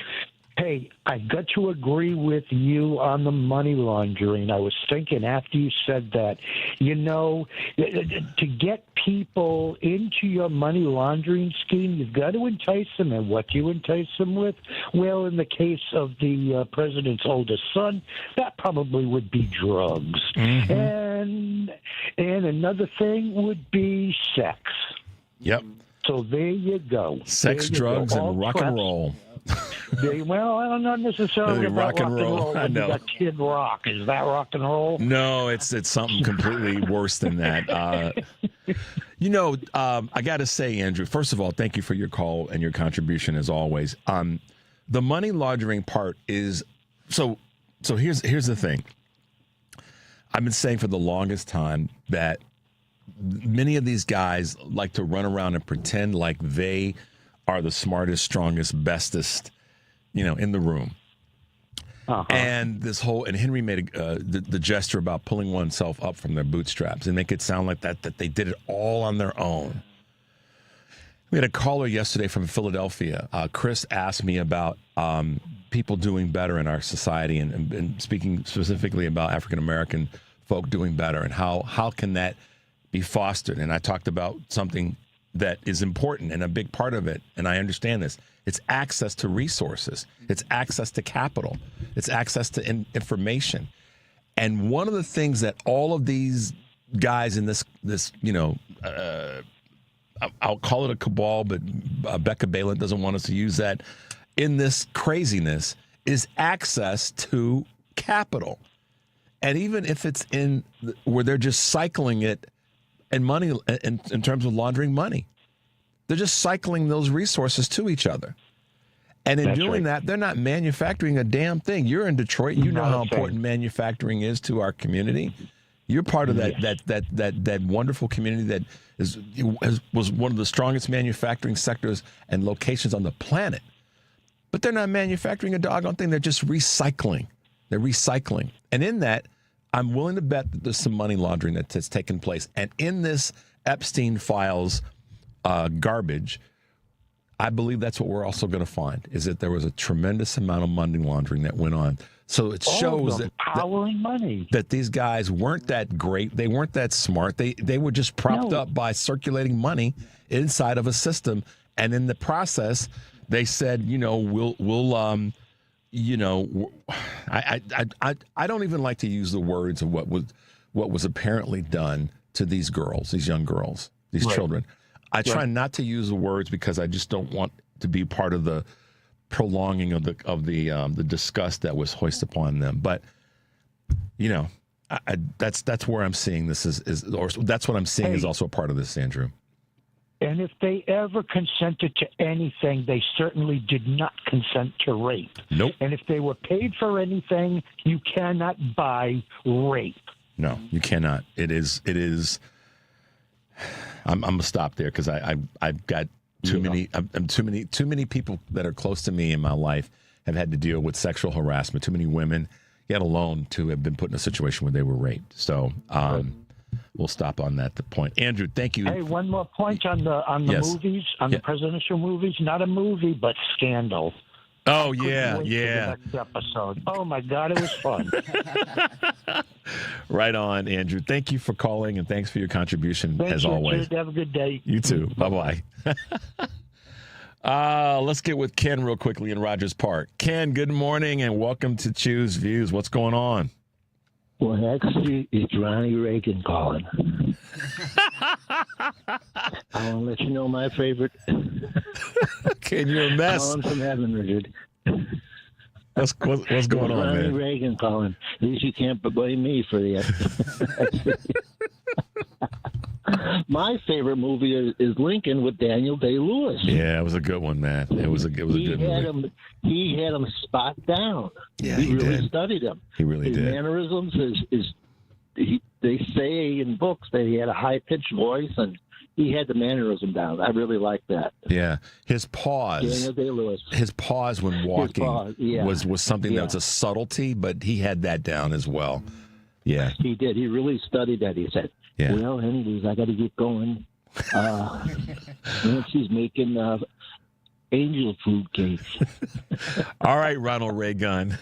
Hey, I got to agree with you on the money laundering. I was thinking after you said that, to get people into your money laundering scheme, you've got to entice them. And what do you entice them with? Well, in the case of the president's oldest son, that probably would be drugs. And another thing would be sex. Yep. So there you go. Sex, drugs, and rock and roll. Well, I don't know necessarily about rock and roll. I know. You got Kid Rock. Is that rock and roll? No, it's something completely worse than that. I got to say, Andrew, first of all, thank you for your call and your contribution as always. The money laundering part is so here's the thing. I've been saying for the longest time that many of these guys like to run around and pretend like they are the smartest, strongest, bestest, in the room. And this whole, and Henry made the gesture about pulling oneself up from their bootstraps and make it sound like that they did it all on their own. We had a caller yesterday from Philadelphia. Chris asked me about people doing better in our society and speaking specifically about African-American folk doing better and how can that be fostered. And I talked about something that is important and a big part of it, and I understand this. It's access to resources. It's access to capital. It's access to information. And one of the things that all of these guys in this I'll call it a cabal, but Becca Balin doesn't want us to use that, in this craziness, is access to capital. And even if it's where they're just cycling it and money in terms of laundering money, they're just cycling those resources to each other. And in doing that, they're not manufacturing a damn thing. You're in Detroit. You know how important manufacturing is to our community. You're part of that wonderful community that was one of the strongest manufacturing sectors and locations on the planet. But they're not manufacturing a doggone thing. They're just recycling. They're recycling. And in that, I'm willing to bet that there's some money laundering that's taken place. And in this Epstein files garbage, I believe that's what we're also going to find, is that there was a tremendous amount of money laundering that went on. So it shows that these guys weren't that great. They weren't that smart. They were just propped up by circulating money inside of a system. And in the process, they said, I don't even like to use the words of what was apparently done to these girls, these young girls, these children. I try not to use the words because I just don't want to be part of the prolonging of the disgust that was hoisted upon them. But that's where I'm seeing this or that's what I'm seeing is also a part of this, Andrew. And if they ever consented to anything, they certainly did not consent to rape. Nope. And if they were paid for anything, you cannot buy rape. No, you cannot. It is. I'm gonna stop there because I've got too many people that are close to me in my life have had to deal with sexual harassment. Too many women, yet alone, to have been put in a situation where they were raped. So we'll stop on that point. Andrew, thank you. Hey, one more point on the movies, the presidential movies. Not a movie, but Scandal. Oh yeah. The next episode. Oh my God, it was fun. Right on, Andrew. Thank you for calling and thanks for your contribution as always. Richard. Have a good day. You too. Bye bye. Let's get with Ken real quickly in Rogers Park. Ken, good morning and welcome to Choose Views. What's going on? Well, actually, it's Ronnie Reagan calling. I want to let you know my favorite. Ken, you're a mess. Calling from heaven, Richard. What's going on, Ronnie man? Reagan calling. At least you can't blame me for the. My favorite movie is Lincoln with Daniel Day-Lewis. Yeah, it was a good one, man. It was a good movie. He had him spot down. Yeah, he really studied him. He really His did. Mannerisms they say in books that he had a high-pitched voice, and he had the mannerism down. I really like that. Yeah, his pause. Daniel Day-Lewis. His pause when walking was something that was a subtlety, but he had that down as well. Yeah, he did. He really studied that. He said, "Well, anyways, I got to get going." She's making angel food cakes. All right, Ronald Reagan.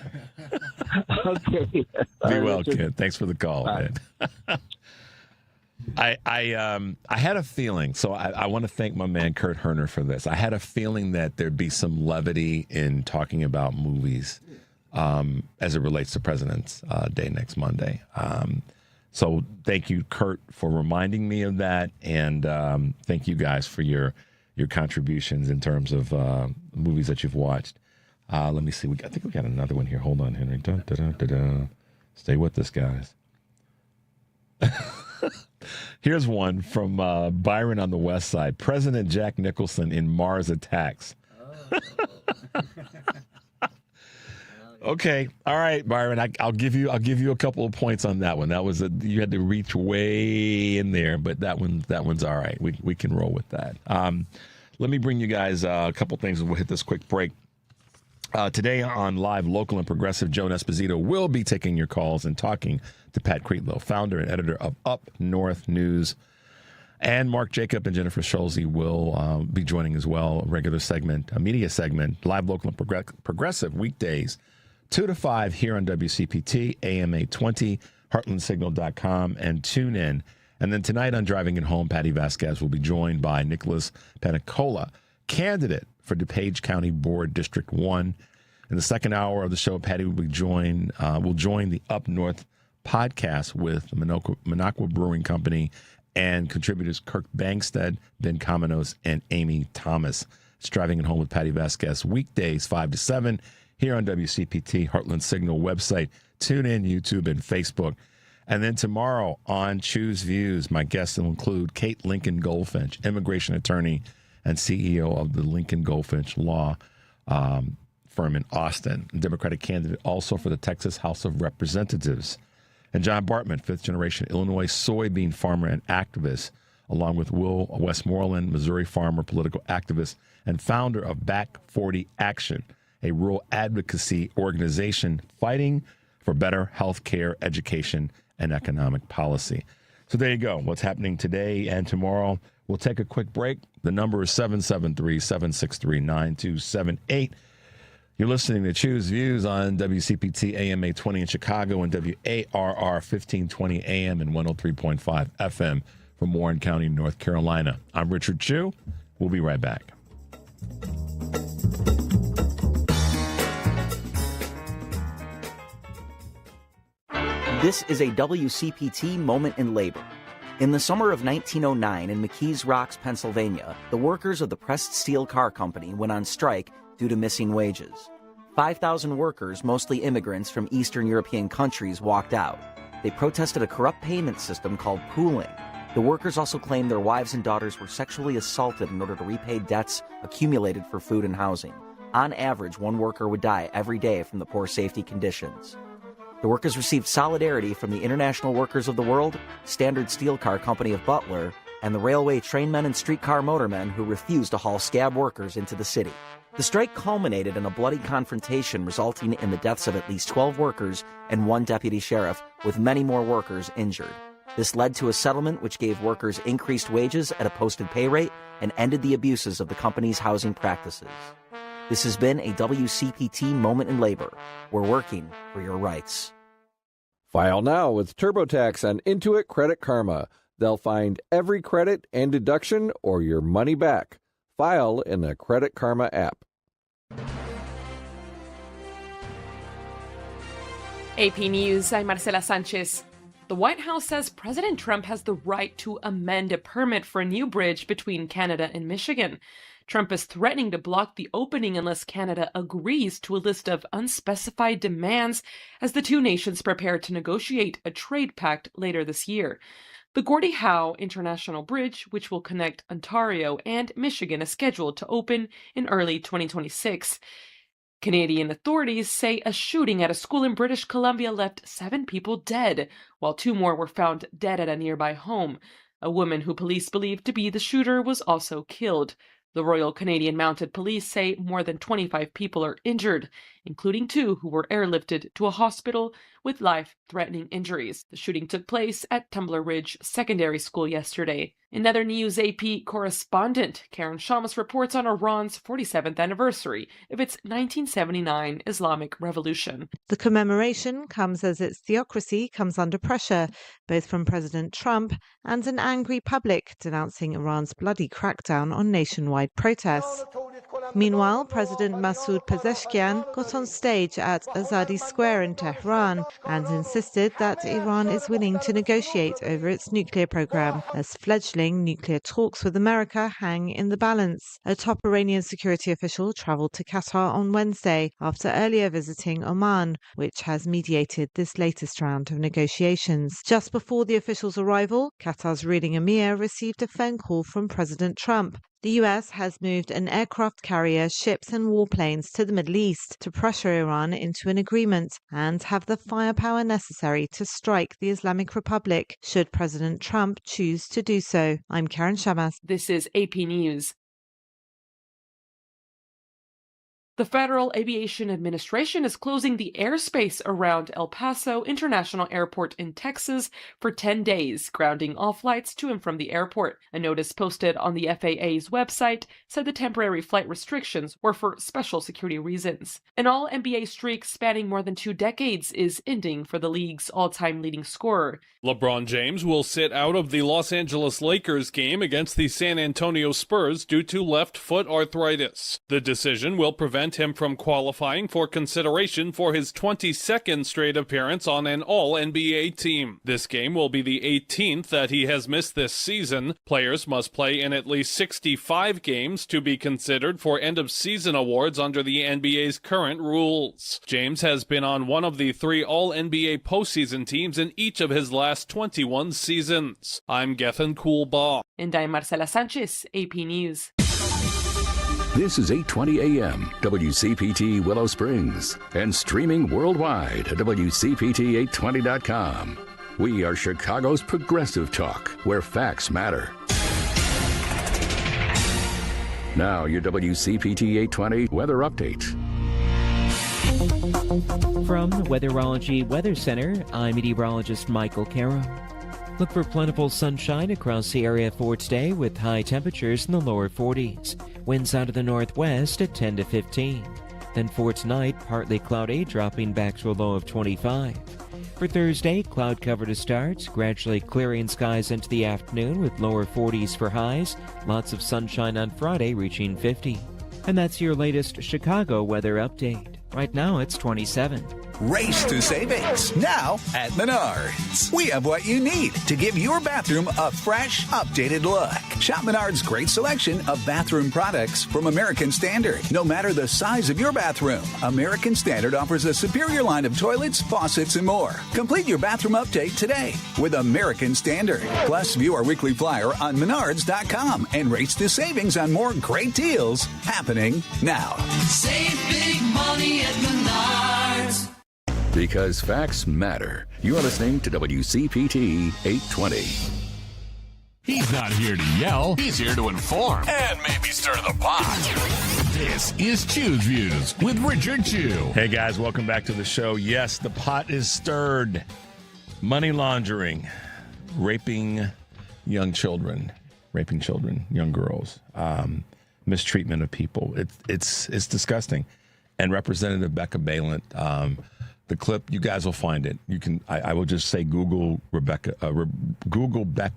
Okay. Be well, kid. Thanks for the call, man. I had a feeling, so I want to thank my man Kurt Herner for this. I had a feeling that there'd be some levity in talking about movies as it relates to President's Day next Monday. So thank you, Kurt, for reminding me of that, and thank you guys for your contributions in terms of movies that you've watched. Let me see. I think we got another one here. Hold on, Henry. Dun, dun, dun, dun, dun. Stay with us, guys. Here's one from Byron on the West Side. President Jack Nicholson in Mars Attacks. Okay, all right, Byron. I'll give you a couple of points on that one. That was you had to reach way in there, but that one's all right. We can roll with that. Let me bring you guys a couple things, and we'll hit this quick break. Today on Live, Local and Progressive, Joan Esposito will be taking your calls and talking to Pat Creetlow, founder and editor of Up North News. And Mark Jacob and Jennifer Schulze will be joining as well, a regular segment, a media segment, Live, Local and Progressive, weekdays, 2 to 5 here on WCPT, AM 820, heartlandsignal.com, and tune in. And then tonight on Driving It Home, Patty Vasquez will be joined by Nicholas Panicola, candidate for DuPage County Board District 1. In the second hour of the show, Patty will join the Up North podcast with the Minocqua Brewing Company and contributors Kirk Bangstead, Ben Kamenos, and Amy Thomas. It's Driving It Home with Patty Vasquez, weekdays 5 to 7 here on WCPT, Heartland Signal website, tune in, YouTube, and Facebook. And then tomorrow on Choose Views, my guests will include Kate Lincoln Goldfinch, immigration attorney and CEO of the Lincoln Goldfinch Law firm in Austin, Democratic candidate also for the Texas House of Representatives. And John Bartman, fifth-generation Illinois soybean farmer and activist, along with Will Westmoreland, Missouri farmer, political activist, and founder of Back 40 Action, a rural advocacy organization fighting for better health care, education, and economic policy. So there you go. What's happening today and tomorrow. We'll take a quick break. The number is 773-763-9278. You're listening to Choose Views on WCPT AM 820 in Chicago and WARR 1520 AM and 103.5 FM from Warren County, North Carolina. I'm Richard Chu. We'll be right back. This is a WCPT moment in labor. In the summer of 1909 in McKees Rocks, Pennsylvania, the workers of the Pressed Steel Car Company went on strike due to missing wages. 5,000 workers, mostly immigrants from Eastern European countries, walked out. They protested a corrupt payment system called pooling. The workers also claimed their wives and daughters were sexually assaulted in order to repay debts accumulated for food and housing. On average, one worker would die every day from the poor safety conditions. The workers received solidarity from the International Workers of the World, Standard Steel Car Company of Butler, and the railway trainmen and streetcar motormen who refused to haul scab workers into the city. The strike culminated in a bloody confrontation resulting in the deaths of at least 12 workers and one deputy sheriff, with many more workers injured. This led to a settlement which gave workers increased wages at a posted pay rate and ended the abuses of the company's housing practices. This has been a WCPT Moment in Labor. We're working for your rights. File now with TurboTax and Intuit Credit Karma. They'll find every credit and deduction or your money back. File in the Credit Karma app. AP News, I'm Marcela Sanchez. The White House says President Trump has the right to amend a permit for a new bridge between Canada and Michigan. Trump is threatening to block the opening unless Canada agrees to a list of unspecified demands as the two nations prepare to negotiate a trade pact later this year. The Gordie Howe International Bridge, which will connect Ontario and Michigan, is scheduled to open in early 2026. Canadian authorities say a shooting at a school in British Columbia left 7 people dead, while 2 more were found dead at a nearby home. A woman who police believe to be the shooter was also killed. The Royal Canadian Mounted Police say more than 25 people are injured. including 2 who were airlifted to a hospital with life-threatening injuries. The shooting took place at Tumbler Ridge Secondary School yesterday. In other news, AP correspondent Karen Shamas reports on Iran's 47th anniversary of its 1979 Islamic Revolution. The commemoration comes as its theocracy comes under pressure, both from President Trump and an angry public denouncing Iran's bloody crackdown on nationwide protests. Meanwhile, President Masoud Pezeshkian got on stage at Azadi Square in Tehran and insisted that Iran is willing to negotiate over its nuclear program as fledgling nuclear talks with America hang in the balance. A top Iranian security official traveled to Qatar on Wednesday after earlier visiting Oman, which has mediated this latest round of negotiations. Just before the official's arrival, Qatar's ruling emir received a phone call from President Trump. The US has moved an aircraft carrier, ships and warplanes to the Middle East to pressure Iran into an agreement and have the firepower necessary to strike the Islamic Republic should President Trump choose to do so. I'm Karen Shamas. This is AP News. The Federal Aviation Administration is closing the airspace around El Paso International Airport in Texas for 10 days, grounding all flights to and from the airport. A notice posted on the FAA's website said the temporary flight restrictions were for special security reasons. An all-NBA streak spanning more than 2 decades is ending for the league's all-time leading scorer. LeBron James will sit out of the Los Angeles Lakers game against the San Antonio Spurs due to left foot arthritis. The decision will prevent him from qualifying for consideration for his 22nd straight appearance on an all-NBA team. This game will be the 18th that he has missed this season. Players must play in at least 65 games to be considered for end-of-season awards under the NBA's current rules. James has been on one of the 3 all-NBA postseason teams in each of his last 21 seasons. I'm Gethin Coolbaugh. And I'm Marcela Sanchez, AP News. This is 820 AM, WCPT Willow Springs, and streaming worldwide at WCPT820.com. We are Chicago's progressive talk, where facts matter. Now, your WCPT 820 weather update. From the Weatherology Weather Center, I'm meteorologist Michael Caro. Look for plentiful sunshine across the area for today with high temperatures in the lower 40s. Winds out of the northwest at 10 to 15. Then for tonight, partly cloudy, dropping back to a low of 25. For Thursday, cloud cover to start, gradually clearing skies into the afternoon with lower 40s for highs. Lots of sunshine on Friday, reaching 50. And that's your latest Chicago weather update. Right now, it's 27. Race to savings now at Menards. We have what you need to give your bathroom a fresh, updated look. Shop Menards' great selection of bathroom products from American Standard. No matter the size of your bathroom, American Standard offers a superior line of toilets, faucets, and more. Complete your bathroom update today with American Standard. Plus, view our weekly flyer on Menards.com and race to savings on more great deals happening now. Save big money at Menards. Because facts matter. You're listening to WCPT 820. He's not here to yell. He's here to inform. And maybe stir the pot. This is Chew's Views with Richard Chew. Hey, guys, welcome back to the show. Yes, the pot is stirred. Money laundering. Raping young children, young girls. Mistreatment of people. It's disgusting. And Representative Becca Balint, the clip, you guys will find it. You can. I will just say Google Becca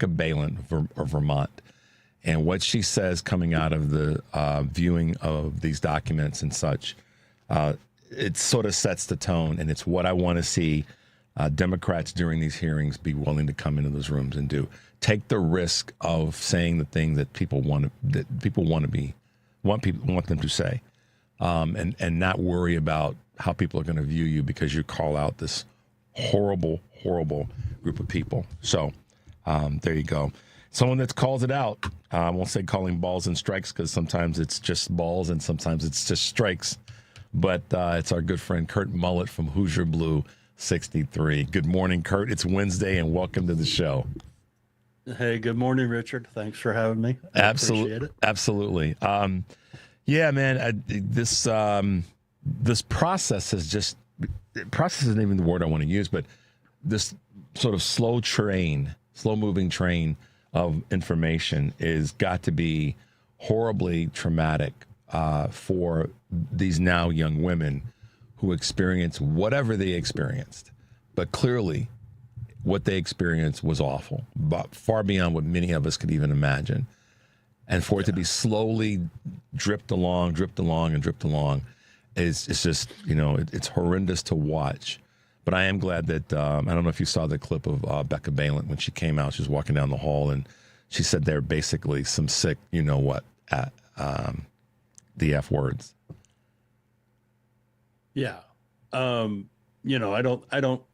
Balint of Vermont, and what she says coming out of the viewing of these documents and such. It sort of sets the tone, and it's what I want to see Democrats during these hearings be willing to come into those rooms and do. Take the risk of saying the thing that people want them to say. And not worry about how people are going to view you because you call out this horrible, horrible group of people. So there you go. Someone that calls it out. I won't say calling balls and strikes because sometimes it's just balls and sometimes it's just strikes. But it's our good friend Kurt Mullett from Hoosier Blue 63. Good morning, Kurt. It's Wednesday and welcome to the show. Hey, good morning, Richard. Thanks for having me. I appreciate it. Absolutely. Yeah, man, this this process isn't even the word I want to use, but this sort of slow moving train of information is got to be horribly traumatic for these now young women who experience whatever they experienced. But clearly, what they experienced was awful, but far beyond what many of us could even imagine. And for it to be slowly dripped along, it's just, it's horrendous to watch. But I am glad that, I don't know if you saw the clip of Becca Balint when she came out. She was walking down the hall, and she said they're basically some sick, at the F words. Yeah. I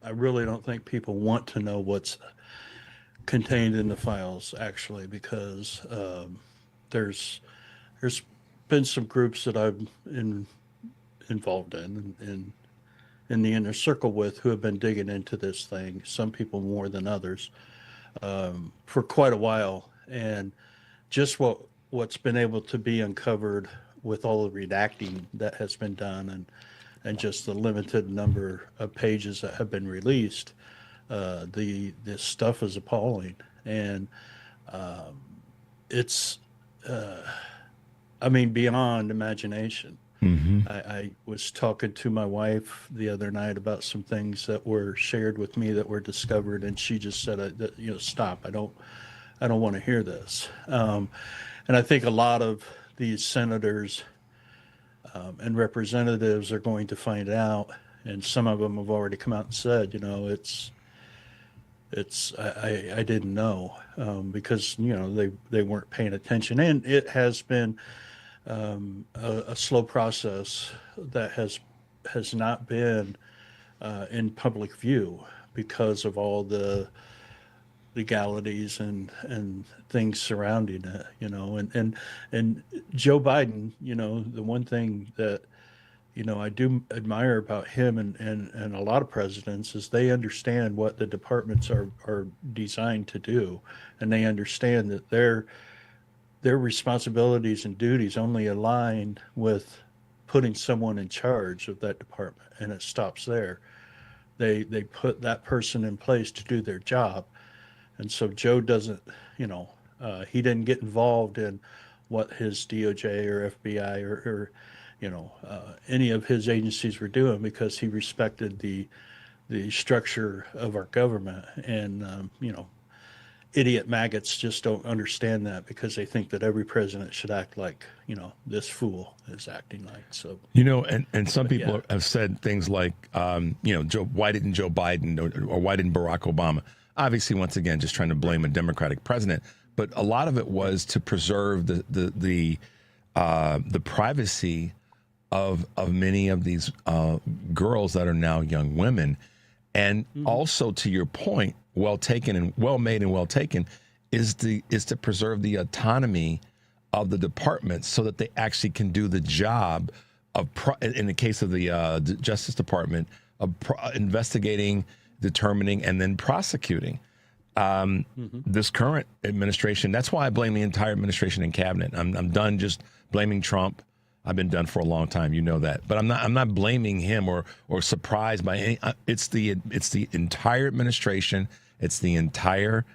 really don't think people want to know what's contained in the files, actually, because there's been some groups that I've involved in the inner circle with who have been digging into this thing, some people more than others, for quite a while. And just what's been able to be uncovered with all the redacting that has been done and just the limited number of pages that have been released, this stuff is appalling. And it's, beyond imagination. Mm-hmm. I was talking to my wife the other night about some things that were shared with me that were discovered, and she just said, stop. I don't want to hear this. And I think a lot of these senators and representatives are going to find out, and some of them have already come out and said, I didn't know, because they weren't paying attention, and it has been a slow process that has not been in public view because of all the legalities and things surrounding it, and Joe Biden, the one thing that I do admire about him and a lot of presidents is they understand what the departments are designed to do, and they understand that their responsibilities and duties only align with putting someone in charge of that department, and it stops there. They put that person in place to do their job. And so Joe doesn't, he didn't get involved in what his DOJ or FBI or any of his agencies were doing, because he respected the structure of our government. And, idiot maggots just don't understand that, because they think that every president should act like, this fool is acting like. So, and some people have said things like, why didn't Joe Biden or why didn't Barack Obama? Obviously, once again, just trying to blame a Democratic president. But a lot of it was to preserve the privacy of many of these girls that are now young women. And also, to your point, well taken and well made and well taken, is to preserve the autonomy of the departments so that they actually can do the job of, in the case of the Justice Department, of investigating, determining, and then prosecuting. This current administration, that's why I blame the entire administration and cabinet. I'm done just blaming Trump. I've been done for a long time, you know that. But I'm not blaming him or surprised by any. It's the entire administration, it's the entire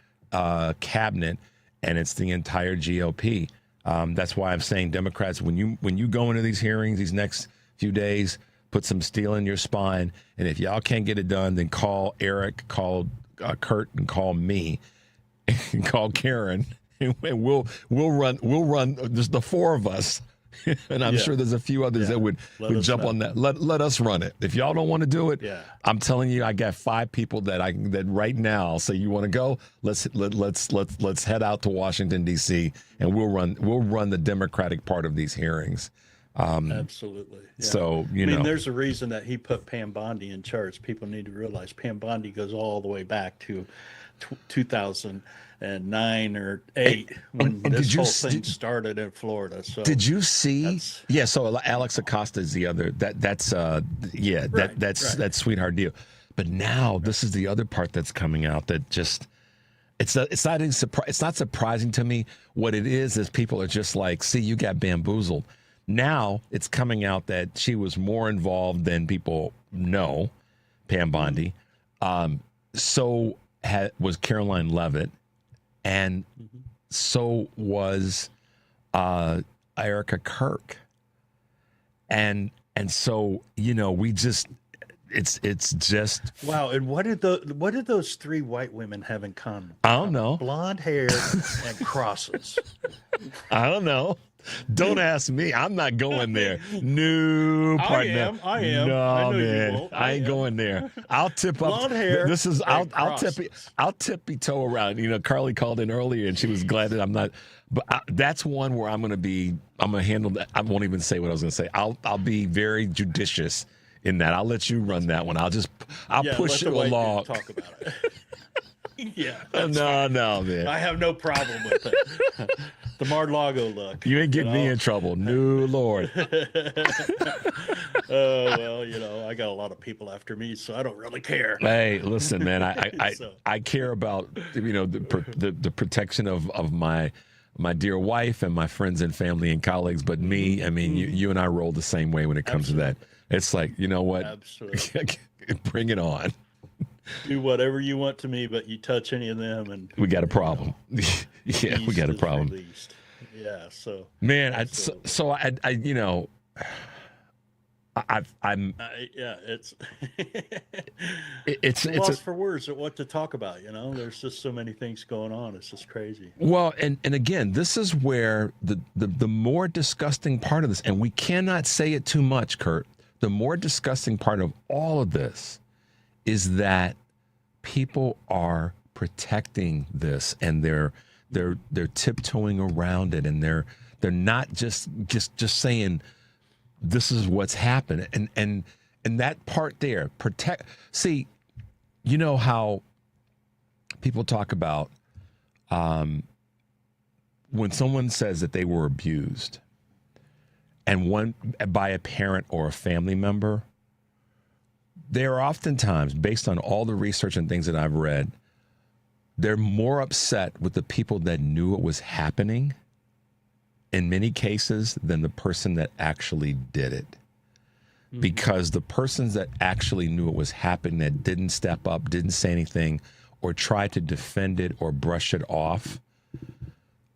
cabinet, and it's the entire GOP. That's why I'm saying, Democrats, when you go into these hearings these next few days, put some steel in your spine, and if y'all can't get it done, then call Eric, call Kurt, and call me, and call Karen, and we'll run. There's the four of us. And I'm sure there's a few others that would jump on that. Let us run it. If y'all don't want to do it, I'm telling you, I got 5 people that right now say, you want to go? Let's head out to Washington D.C. and we'll run the Democratic part of these hearings. Absolutely. Yeah. So there's a reason that he put Pam Bondi in charge. People need to realize Pam Bondi goes all the way back to 2009 or 8 when this whole thing started in Florida. So did you see? So Alex Acosta is the other. That's sweetheart deal. But now this is the other part that's coming out that just it's not surprising to me. What it is people are just like, see, you got bamboozled. Now it's coming out that she was more involved than people know, Pam Bondi. So was Caroline Leavitt, and so was Erica Kirk. And so, we just it's just wow. And what did those three white women have in common? I don't know. Blonde hair and crosses. I don't know. Don't ask me. I'm not going there. No, partner. I am. No, I know man. you won't. I ain't going there. I'll tip up. Blonde hair. This is. I'll crosses. tippy toe around. Carly called in earlier and she was glad that I'm not. But that's one where I'm going to handle that. I won't even say what I was going to say. I'll be very judicious in that. I'll let you run that one. I'll push it along. Talk about it. Yeah. No, man. I have no problem with it. The Mar-a-Lago look. You ain't getting me in trouble. No, Lord. Well, I got a lot of people after me, so I don't really care. Hey, listen, man. I care about the protection of my dear wife and my friends and family and colleagues. But me, I mean, you and I roll the same way when it comes to that. It's like, you know what? Absolutely. Bring it on. Do whatever you want to me, but you touch any of them, and we got a problem. Yeah, we got a problem. Released. Yeah, so man, it's it's lost for words at what to talk about. There's just so many things going on. It's just crazy. Well, and again, this is where the more disgusting part of this, and we cannot say it too much, Kurt. The more disgusting part of all of this is that people are protecting this, and they're tiptoeing around it, and they're not just saying this is what's happened, and that part there see, how people talk about when someone says that they were abused and by a parent or a family member, they're oftentimes, based on all the research and things that I've read, they're more upset with the people that knew it was happening in many cases than the person that actually did it. Mm-hmm. Because the persons that actually knew it was happening, that didn't step up, didn't say anything, or try to defend it or brush it off,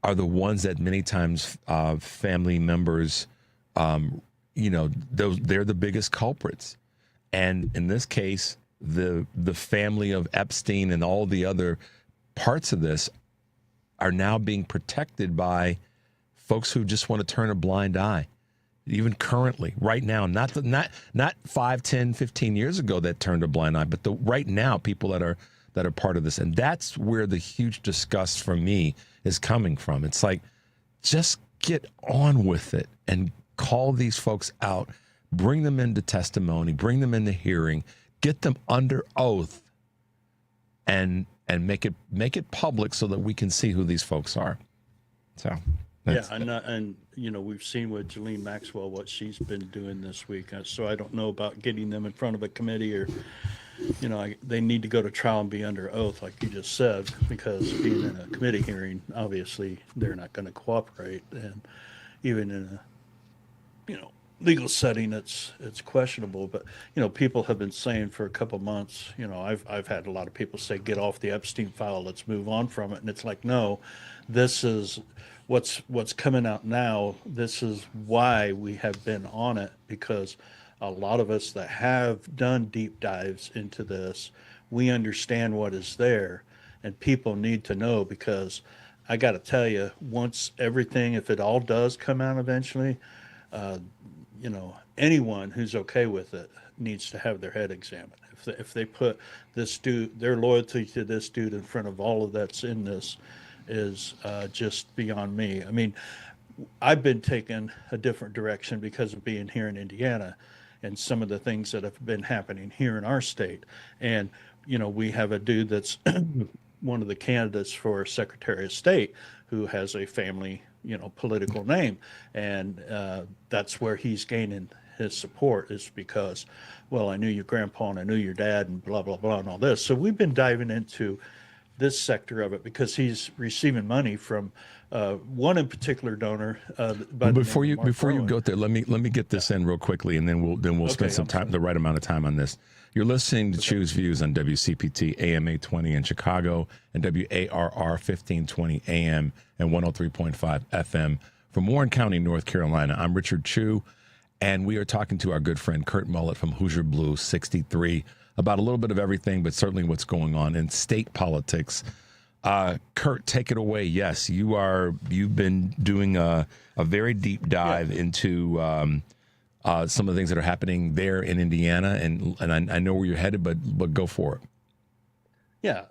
are the ones that many times family members, they're the biggest culprits. And in this case, the family of Epstein and all the other parts of this are now being protected by folks who just want to turn a blind eye. Even currently, right now, not 5, 10, 15 years ago that turned a blind eye, but right now, people that are part of this. And that's where the huge disgust for me is coming from. It's like, just get on with it and call these folks out. Bring them into testimony, bring them into hearing, get them under oath, and make it public so that we can see who these folks are. So and we've seen with Ghislaine Maxwell what she's been doing this week. So I don't know about getting them in front of a committee or, they need to go to trial and be under oath, like you just said, because being in a committee hearing, obviously they're not going to cooperate, and even in a legal setting, it's questionable. But people have been saying for a couple months, I've had a lot of people say, get off the Epstein file, let's move on from it. And it's like, no, this is what's coming out now. This is why we have been on it, because a lot of us that have done deep dives into this, we understand what is there, and people need to know, because I got to tell you, once everything, if it all does come out eventually, anyone who's okay with it needs to have their head examined. If they put this dude, their loyalty to this dude in front of all of that's in this is just beyond me. I mean, I've been taking a different direction because of being here in Indiana and some of the things that have been happening here in our state. And, we have a dude that's one of the candidates for Secretary of State who has a family political name, and that's where he's gaining his support, is because, well, I knew your grandpa and I knew your dad and blah blah blah and all this. So we've been diving into this sector of it, because he's receiving money from one in particular donor. Before you go there, let me get this in real quickly, and then we'll spend some time, the right amount of time on this. You're listening to Choose Views on WCPT AM 820 in Chicago and WARR 1520 AM and 103.5 FM from Warren County, North Carolina. I'm Richard Chu, and we are talking to our good friend Kurt Mullett from Hoosier Blue 63 about a little bit of everything, but certainly what's going on in state politics. Kurt, take it away. Yes, you've been doing a very deep dive into some of the things that are happening there in Indiana, and I know where you're headed, but go for it. Yeah.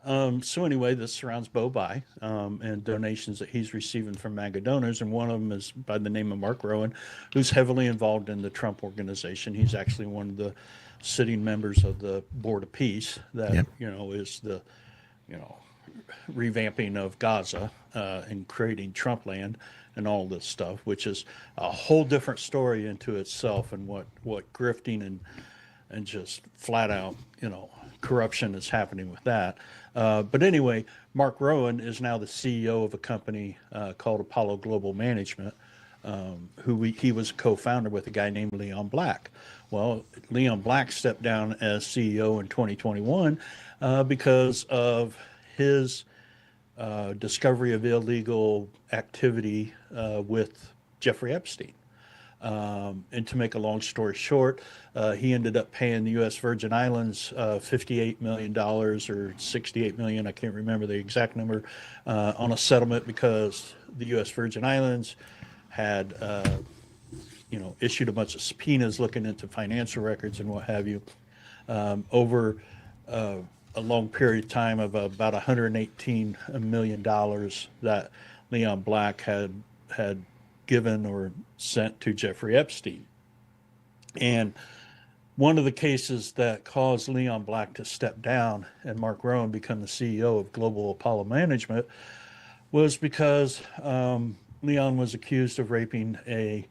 So anyway, this surrounds Bo Bai and donations that he's receiving from MAGA donors, and one of them is by the name of Mark Rowan, who's heavily involved in the Trump organization. He's actually one of the sitting members of the Board of Peace that is the revamping of Gaza and creating Trump land and all this stuff, which is a whole different story into itself, and what grifting and just flat out corruption is happening with that. But anyway, Mark Rowan is now the CEO of a company called Apollo Global Management, he was a co-founder with a guy named Leon Black. Well, Leon Black stepped down as CEO in 2021 because of his discovery of illegal activity with Jeffrey Epstein. And to make a long story short, he ended up paying the U.S. Virgin Islands $58 million or $68 million, I can't remember the exact number, on a settlement because the U.S. Virgin Islands had issued a bunch of subpoenas looking into financial records and what have you over a long period of time of about $118 million that Leon Black had given or sent to Jeffrey Epstein. And one of the cases that caused Leon Black to step down and Mark Rowan become the CEO of Global Apollo Management was because Leon was accused of raping a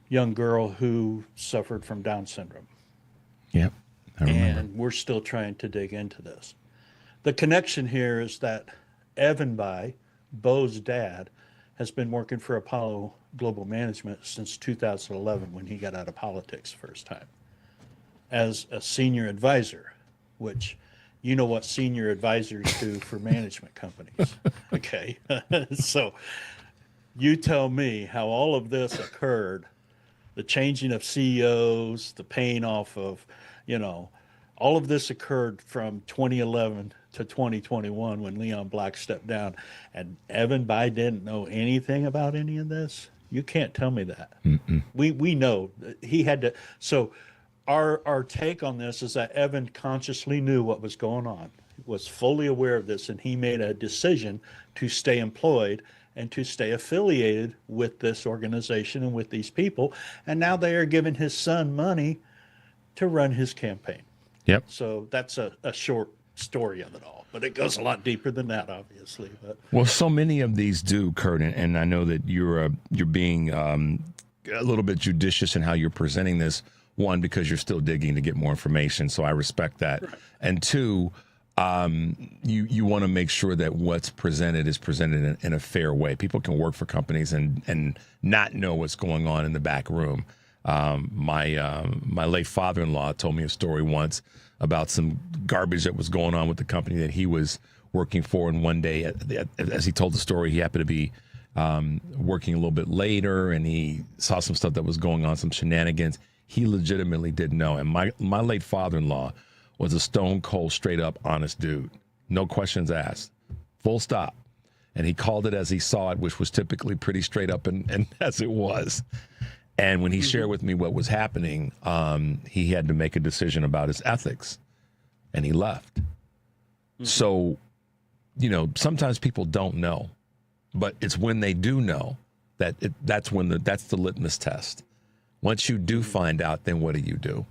young girl who suffered from Down syndrome. Yep, I remember. And we're still trying to dig into this. The connection here is that Evan Bai, Bo's dad, has been working for Apollo Global Management since 2011 when he got out of politics first time as a senior advisor, which you know what senior advisors do for management companies. Okay. So you tell me how all of this occurred, the changing of CEOs, the paying off of, all of this occurred from 2011 to 2021 when Leon Black stepped down, and Evan Bai didn't know anything about any of this. You can't tell me that. We know he had to. So our take on this is that Evan consciously knew what was going on, was fully aware of this, and he made a decision to stay employed and to stay affiliated with this organization and with these people. And now they are giving his son money to run his campaign. Yep. So that's a short story of it all, but it goes a lot deeper than that, obviously. But well, so many of these do, Kurt, and I know that you're being a little bit judicious in how you're presenting this. One, because you're still digging to get more information, so I respect that. Right. And two, you want to make sure that what's presented is presented in a fair way. People can work for companies and not know what's going on in the back room. My late father-in-law told me a story once about some garbage that was going on with the company that he was working for, and one day, as he told the story, he happened to be working a little bit later, and he saw some stuff that was going on, some shenanigans. He legitimately didn't know. And my late father-in-law was a stone cold, straight up honest dude. No questions asked. Full stop. And he called it as he saw it, which was typically pretty straight up and as it was. And when he shared with me what was happening, he had to make a decision about his ethics, and he left. So, sometimes people don't know, but it's when they do know that's the litmus test. Once you do find out, then what do you do?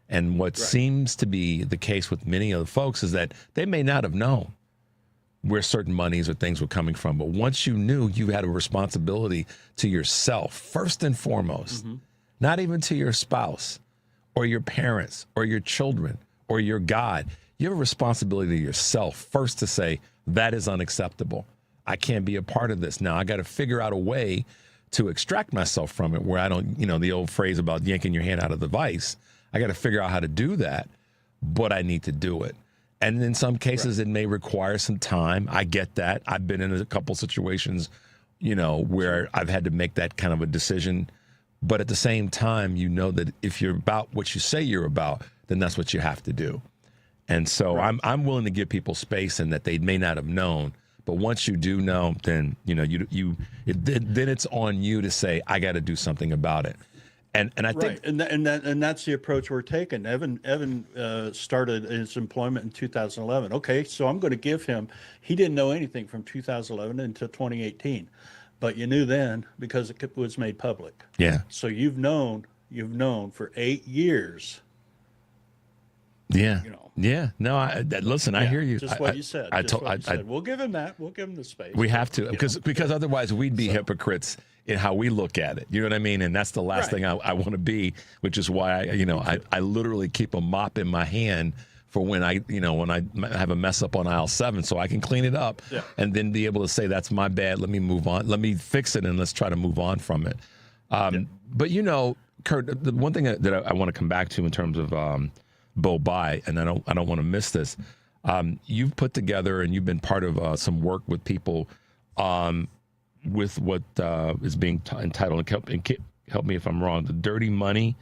And what seems to be the case with many of the folks is that they may not have known where certain monies or things were coming from. But once you knew, you had a responsibility to yourself, first and foremost, not even to your spouse or your parents or your children or your God. You have a responsibility to yourself first to say, That is unacceptable. I can't be a part of this. Now, I got to figure out a way to extract myself from it where I don't, the old phrase about yanking your hand out of the vice. I got to figure out how to do that, but I need to do it. And in some cases, it may require some time. I get that. I've been in a couple situations, where I've had to make that kind of a decision. But at the same time, that if you're about what you say you're about, then that's what you have to do. And so I'm willing to give people space and that they may not have known. But once you do know, then, then it's on you to say, I got to do something about it. And I think, and that's the approach we're taking. Evan started his employment in 2011. Okay, so I'm going to give him. He didn't know anything from 2011 until 2018, but you knew then because it was made public. Yeah. So you've known for 8 years. Yeah. Yeah. No, listen, I hear you. Just what you said. We'll give him that. We'll give him the space. We have to, because otherwise we'd be hypocrites in how we look at it. You know what I mean? And that's the last thing I want to be, which is why I literally keep a mop in my hand for when I have a mess up on aisle 7, so I can clean it up and then be able to say that's my bad. Let me move on. Let me fix it and let's try to move on from it. But Kurt, the one thing that I want to come back to in terms of Bo Bai, and I don't want to miss this. You've put together and you've been part of some work with people with what is being entitled, and help me if I'm wrong, the dirty money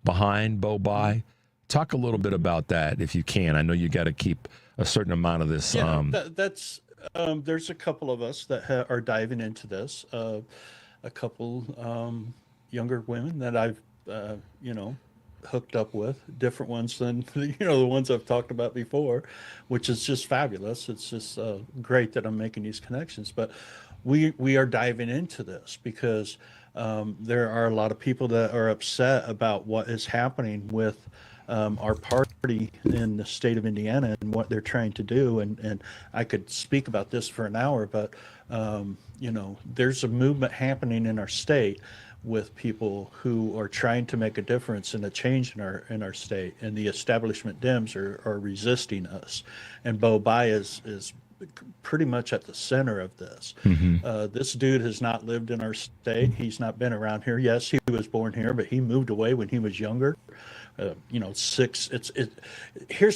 behind Bo Bai. Talk a little bit about that if you can. I know you got to keep a certain amount of this. Yeah, that's there's a couple of us that are diving into this. A couple younger women that I've hooked up with, different ones than the ones I've talked about before, which is just fabulous. It's just great that I'm making these connections. But we are diving into this because there are a lot of people that are upset about what is happening with our party in the state of Indiana and what they're trying to do. And I could speak about this for an hour, but there's a movement happening in our state with people who are trying to make a difference and a change in our state, and the establishment Dems are resisting us. And Bo Bai is pretty much at the center of this. Mm-hmm. This dude has not lived in our state. He's not been around here. Yes, he was born here, but he moved away when he was younger. Here's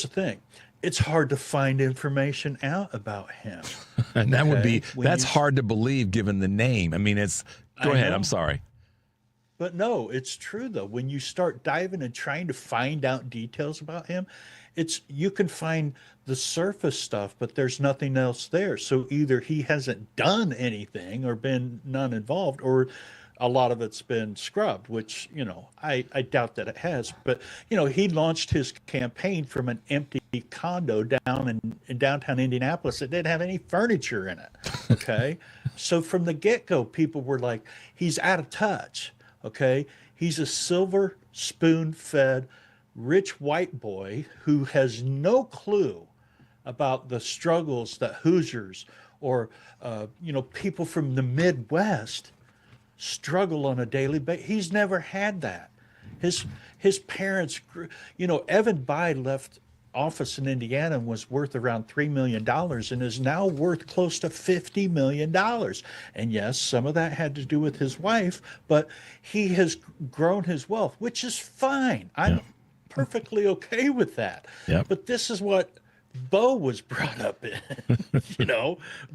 the thing. It's hard to find information out about him. And that's hard to believe given the name. I mean, go ahead. I'm sorry. But no, it's true though. When you start diving and trying to find out details about him, you can find the surface stuff, but there's nothing else there. So either he hasn't done anything or been none involved, or a lot of it's been scrubbed, which, I doubt that it has. But, he launched his campaign from an empty condo down in downtown Indianapolis that didn't have any furniture in it. Okay. So from the get-go, people were like, he's out of touch. Okay, he's a silver spoon-fed rich white boy who has no clue about the struggles that Hoosiers or people from the Midwest struggle on a daily basis. He's never had that. His parents, Evan Bai left office in Indiana and was worth around $3 million and is now worth close to $50 million. And yes, some of that had to do with his wife, but he has grown his wealth, which is fine. I'm perfectly okay with that. Yep. But this is what Bo was brought up in.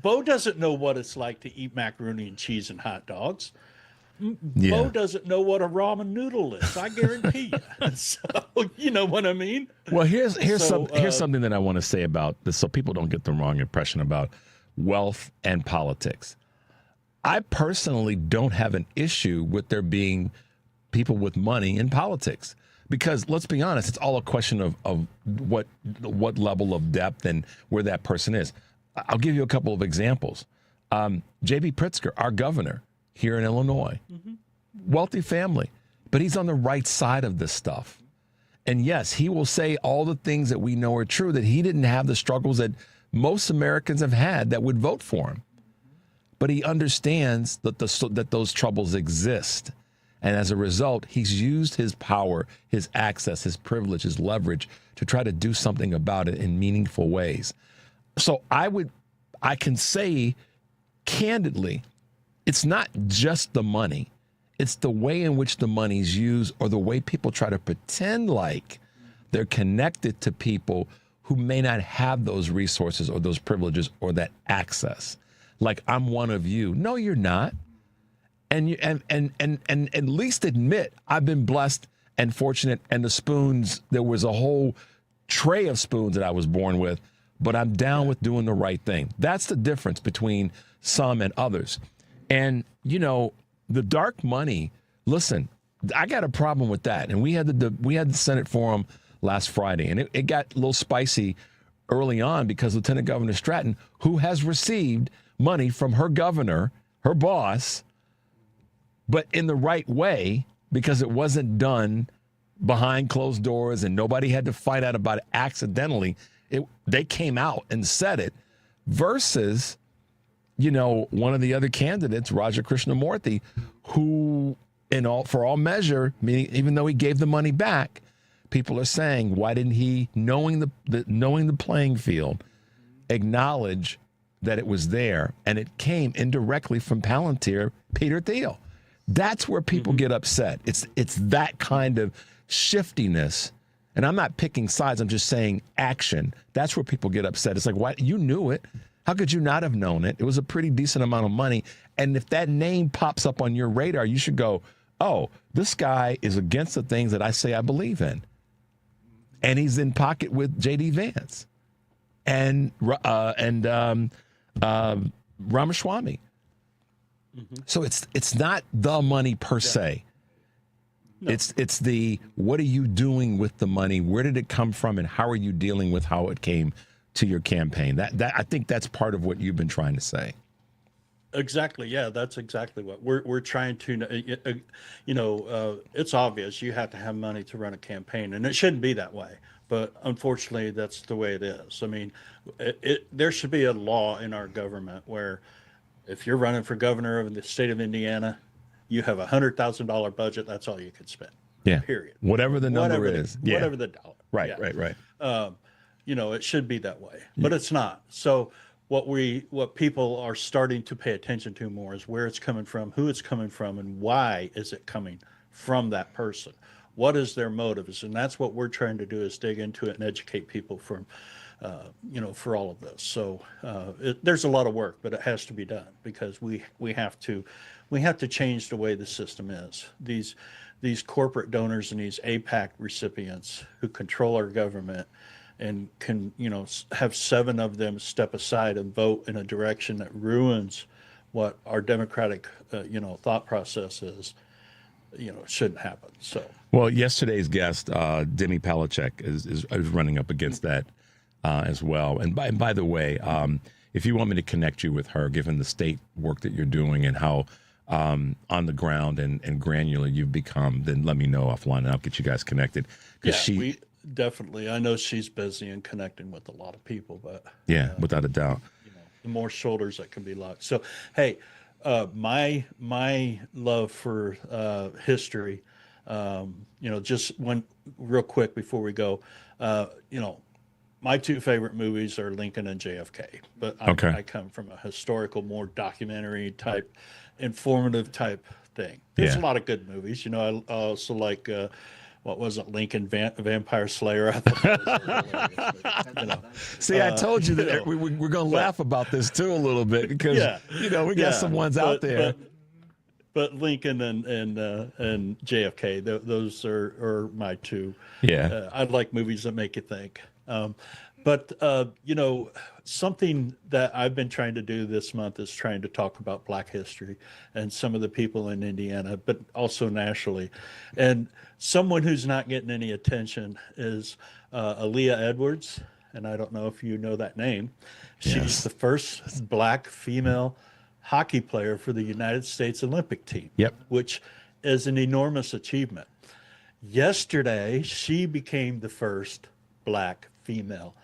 Bo doesn't know what it's like to eat macaroni and cheese and hot dogs. Bo doesn't know what a ramen noodle is. I guarantee you. So, you know what I mean? Well, here's something that I want to say about this, so people don't get the wrong impression about wealth and politics. I personally don't have an issue with there being people with money in politics, because let's be honest, it's all a question of what level of depth and where that person is. I'll give you a couple of examples. J.B. Pritzker, our governor here in Illinois, wealthy family, but he's on the right side of this stuff. And yes, he will say all the things that we know are true, that he didn't have the struggles that most Americans have had that would vote for him. But he understands that those troubles exist. And as a result, he's used his power, his access, his privilege, his leverage to try to do something about it in meaningful ways. So I I can say candidly, it's not just the money. It's the way in which the money's used, or the way people try to pretend like they're connected to people who may not have those resources or those privileges or that access. Like, I'm one of you. No, you're not. And you and at least admit, I've been blessed and fortunate, and the spoons, there was a whole tray of spoons that I was born with, but I'm down with doing the right thing. That's the difference between some and others. And, you know, the dark money, listen, I got a problem with that. And we had the Senate forum last Friday, and it got a little spicy early on because Lieutenant Governor Stratton, who has received money from her governor, her boss, but in the right way, because it wasn't done behind closed doors and nobody had to fight out about it accidentally. They came out and said it, versus, you know, one of the other candidates, Raja Krishnamurthy, who, for all measure, meaning even though he gave the money back, people are saying, why didn't he, knowing the playing field, acknowledge that it was there, and it came indirectly from Palantir Peter Thiel. That's where people get upset. It's that kind of shiftiness. And I'm not picking sides. I'm just saying action. That's where people get upset. It's like, why? You knew it. How could you not have known it? It was a pretty decent amount of money. And if that name pops up on your radar, you should go, oh, this guy is against the things that I say I believe in. And he's in pocket with J.D. Vance and Ramaswamy. So it's not the money per se. No. It's the, what are you doing with the money? Where did it come from, and how are you dealing with how it came to your campaign? That I think that's part of what you've been trying to say. Exactly. Yeah, that's exactly what we're trying to. It's obvious you have to have money to run a campaign, and it shouldn't be that way. But unfortunately, that's the way it is. I mean, there should be a law in our government where, if you're running for governor of the state of Indiana, you have $100,000 budget. That's all you can spend. Yeah. Period. Whatever the number is. Whatever the dollar. Right. Yeah. Right. It should be that way, but it's not. So what people are starting to pay attention to more is where it's coming from, who it's coming from, and why is it coming from that person? What is their motives? And that's what we're trying to do, is dig into it and educate people from, for all of this. So there's a lot of work, but it has to be done, because we have to change the way the system is. These corporate donors and these APAC recipients who control our government and can, have 7 of them step aside and vote in a direction that ruins what our democratic, thought process is, shouldn't happen. So, well, yesterday's guest, Demi Palachek, is running up against that as well. And by the way, if you want me to connect you with her, given the state work that you're doing and how on the ground and granular you've become, then let me know offline and I'll get you guys connected. Yeah, definitely. I know she's busy and connecting with a lot of people, but without a doubt, the more shoulders that can be locked. So, hey, my love for history, just one real quick before we go, my 2 favorite movies are Lincoln and JFK, but I come from a historical, more documentary type, informative type thing. There's a lot of good movies. I also like, what was it, Lincoln Vampire Slayer? I thought that was hilarious. See, I told you that we're going to laugh about this too a little bit, because we got some ones out there. But Lincoln and JFK, those are my 2. Yeah, I like movies that make you think. But something that I've been trying to do this month is trying to talk about Black history and some of the people in Indiana, but also nationally. And someone who's not getting any attention is Aaliyah Edwards. And I don't know if you know that name. She's the first Black female hockey player for the United States Olympic team, which is an enormous achievement. Yesterday, she became the first Black female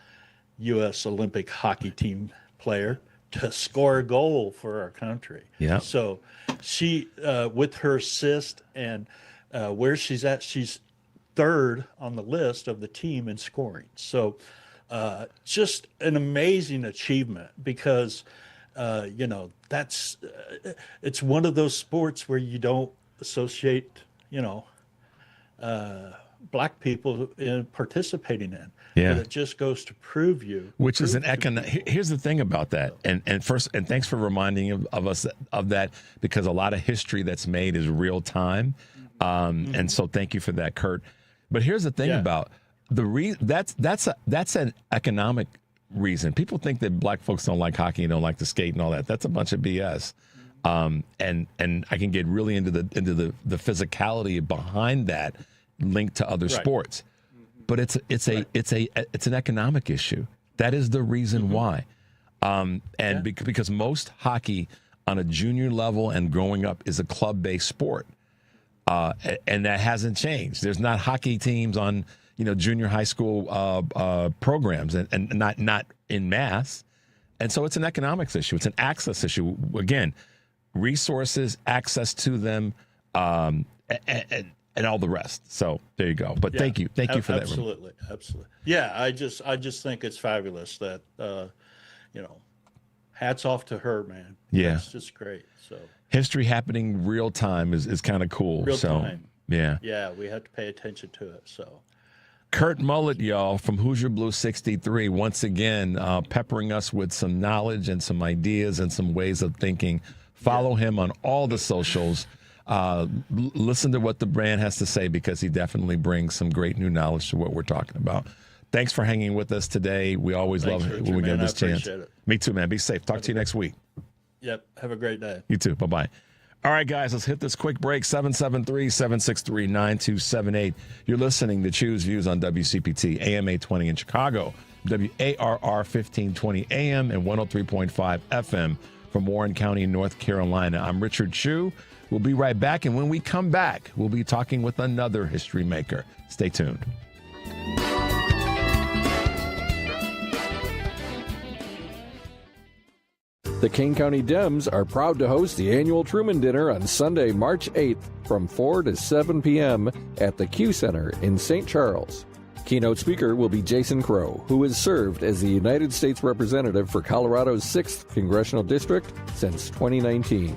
U.S. Olympic hockey team player to score a goal for our country. Yeah. So she, with her assist and where she's at, she's 3rd on the list of the team in scoring. So just an amazing achievement because, that's it's one of those sports where you don't associate, black people in participating in. Yeah. But it just goes to prove you. Which is an economic. Here's the thing about that, and thanks for reminding of us of that, because a lot of history that's made is real time, and so thank you for that, Kurt. But here's the thing about that's an economic reason. People think that black folks don't like hockey and don't like to skate and all that. That's a bunch of BS. And I can get really into the physicality behind that, linked to other sports. But it's an economic issue. That is the reason why. Because most hockey on a junior level and growing up is a club-based sport. And that hasn't changed. There's not hockey teams on, junior high school programs and not in mass. And so it's an economics issue. It's an access issue. Again, resources, access to them, and all the rest. So there you go. But thank you for that. Absolutely. Yeah, I just think it's fabulous that hats off to her, man. Yeah, it's just great. So history happening real time is kind of cool. Real time. Yeah, we have to pay attention to it. So Kurt Mullett, y'all, from Hoosier Blue 63, once again peppering us with some knowledge and some ideas and some ways of thinking. Follow him on all the socials. Listen to what the brand has to say, because he definitely brings some great new knowledge to what we're talking about. Thanks for hanging with us today. We always love it when we get this chance. Me too, man. Be safe. Talk to you next week. Yep. Have a great day. You too. Bye-bye. All right, guys, let's hit this quick break. 773-763-9278. You're listening to Choose Views on WCPT, AM 820 in Chicago, WARR 1520 AM and 103.5 FM from Warren County, North Carolina. I'm Richard Chu. We'll be right back, and when we come back, we'll be talking with another history maker. Stay tuned. The Kane County Dems are proud to host the annual Truman Dinner on Sunday, March 8th from 4 to 7 p.m. at the Q Center in St. Charles. Keynote speaker will be Jason Crow, who has served as the United States Representative for Colorado's 6th Congressional District since 2019.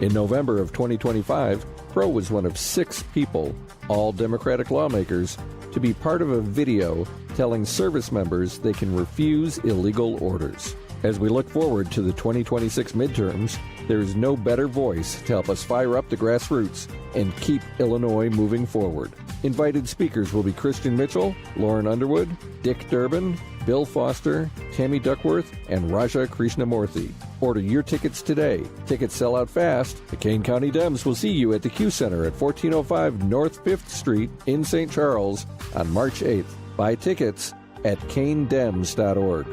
In November of 2025, Crow was one of 6 people, all Democratic lawmakers, to be part of a video telling service members they can refuse illegal orders. As we look forward to the 2026 midterms, there is no better voice to help us fire up the grassroots and keep Illinois moving forward. Invited speakers will be Christian Mitchell, Lauren Underwood, Dick Durbin, Bill Foster, Tammy Duckworth, and Raja Krishnamurthy. Order your tickets today. Tickets sell out fast. The Kane County Dems will see you at the Q Center at 1405 North 5th Street in St. Charles on March 8th. Buy tickets at kanedems.org.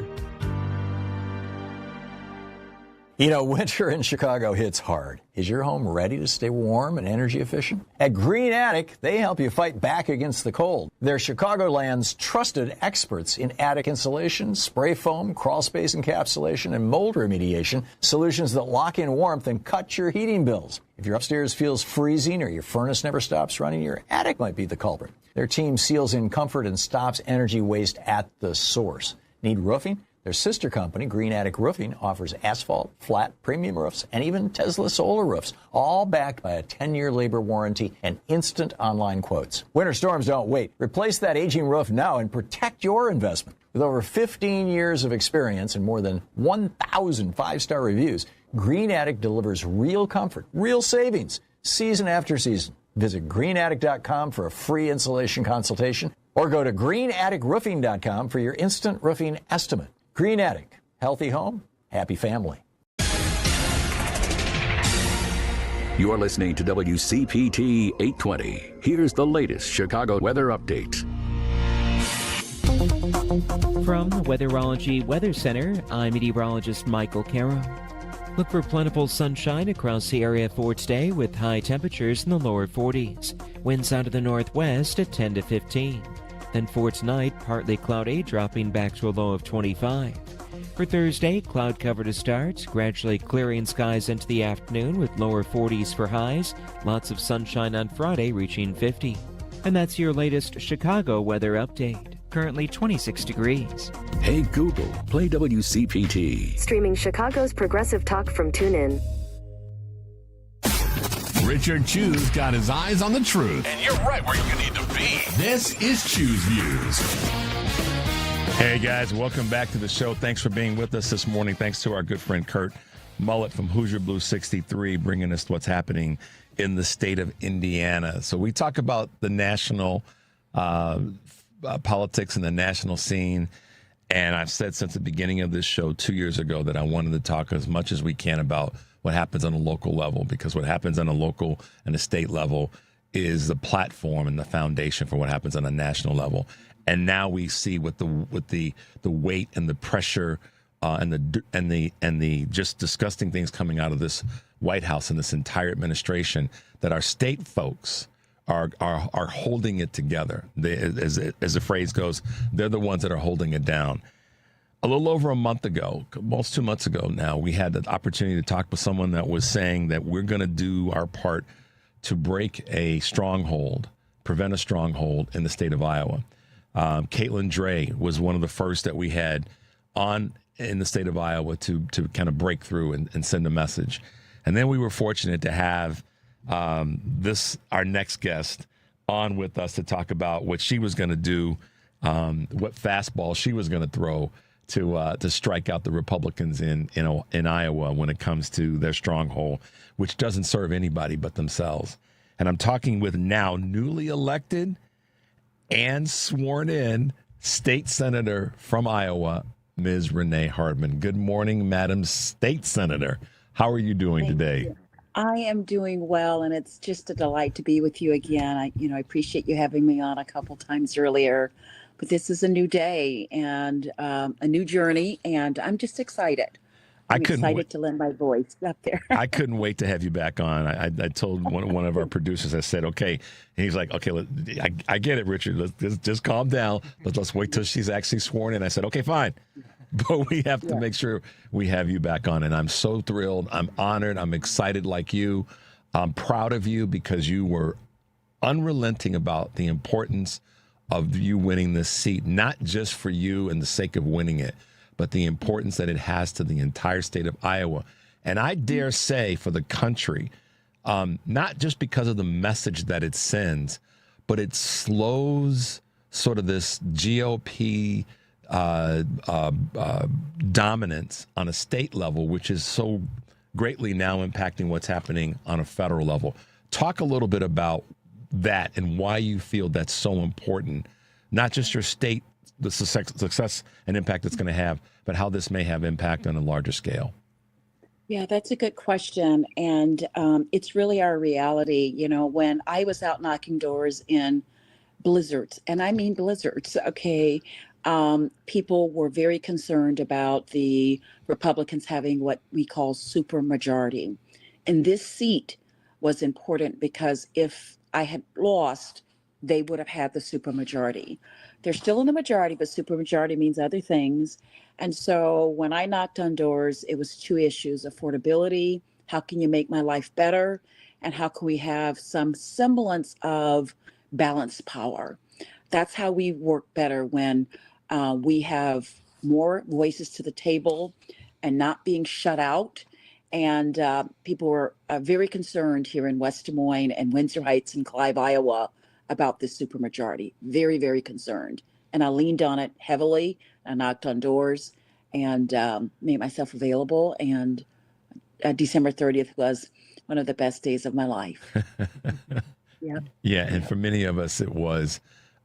Winter in Chicago hits hard. Is your home ready to stay warm and energy efficient? At Green Attic, they help you fight back against the cold. They're Chicagoland's trusted experts in attic insulation, spray foam, crawl space encapsulation, and mold remediation, solutions that lock in warmth and cut your heating bills. If your upstairs feels freezing or your furnace never stops running, your attic might be the culprit. Their team seals in comfort and stops energy waste at the source. Need roofing? Their sister company, Green Attic Roofing, offers asphalt, flat, premium roofs, and even Tesla solar roofs, all backed by a 10-year labor warranty and instant online quotes. Winter storms don't wait. Replace that aging roof now and protect your investment. With over 15 years of experience and more than 1,000 five-star reviews, Green Attic delivers real comfort, real savings, season after season. Visit greenattic.com for a free insulation consultation or go to greenatticroofing.com for your instant roofing estimate. Green Attic, healthy home, happy family. You're listening to WCPT 820. Here's the latest Chicago weather update. From the Weatherology Weather Center, I'm meteorologist Michael Caro. Look for plentiful sunshine across the area for today with high temperatures in the lower 40s. Winds out of the northwest at 10 to 15. Then for tonight, partly cloudy, dropping back to a low of 25. For Thursday, cloud cover to start, gradually clearing skies into the afternoon with lower 40s for highs. Lots of sunshine on Friday, reaching 50. And that's your latest Chicago weather update. currently 26 degrees. Hey Google, play WCPT. Streaming Chicago's progressive talk from TuneIn. Richard Chu's got his eyes on the truth. And you're right where you need to be. This is Chu's Views. Hey guys, welcome back to the show. Thanks for being with us this morning. Thanks to our good friend Kurt Mullett from Hoosier Blue 63 bringing us what's happening in the state of Indiana. So we talk about the national politics and the national scene. And I've said since the beginning of this show 2 years ago that I wanted to talk as much as we can about what happens on a local level, because what happens on a local and a state level is the platform and the foundation for what happens on a national level. And now we see with the weight and the pressure and the just disgusting things coming out of this White House and this entire administration that our state folks are holding it together. As the phrase goes, they're the ones that are holding it down. A little over a month ago, almost 2 months ago now, we had the opportunity to talk with someone that was saying that we're going to do our part to break a stronghold, prevent a stronghold in the state of Iowa. Caitlin Dre was one of the first that we had on in the state of Iowa to kind of break through and send a message. And then we were fortunate to have our next guest on with us to talk about what she was going to do, what fastball she was going to throw to strike out the Republicans in Iowa when it comes to their stronghold, which doesn't serve anybody but themselves. And I'm talking with now newly elected and sworn in state senator from Iowa, Ms. Renee Hardman. Good morning, Madam State Senator. How are you doing today? I am doing well, and it's just a delight to be with you again. I appreciate you having me on a couple times earlier, but this is a new day and a new journey, and I'm just excited. I'm excited to lend my voice up there. I couldn't wait to have you back on. I told one of our producers, I said, okay, and he's like, okay, I get it, Richard. Let's just calm down. Let's wait till she's actually sworn in. I said, okay, fine. But we have to make sure we have you back on. And I'm so thrilled. I'm honored. I'm excited like you. I'm proud of you because you were unrelenting about the importance of you winning this seat, not just for you and the sake of winning it, but the importance that it has to the entire state of Iowa. And I dare say for the country, not just because of the message that it sends, but it slows sort of this GOP dominance on a state level, which is so greatly now impacting what's happening on a federal level. Talk a little bit about that and why you feel that's so important, not just your state, the success and impact it's going to have, but how this may have impact on a larger scale. Yeah, that's a good question. And it's really our reality. You know, when I was out knocking doors in blizzards, and I mean blizzards, okay, people were very concerned about the Republicans having what we call supermajority. And this seat was important because if I had lost, they would have had the supermajority. They're still in the majority, but supermajority means other things. And so when I knocked on doors, it was two issues: affordability, how can you make my life better? And how can we have some semblance of balanced power? That's how we work better, when we have more voices to the table and not being shut out. And people were very concerned here in West Des Moines and Windsor Heights and Clive, Iowa, about this supermajority. Very, very concerned. And I leaned on it heavily. I knocked on doors and made myself available. And December 30th was one of the best days of my life. Yeah, and for many of us, it was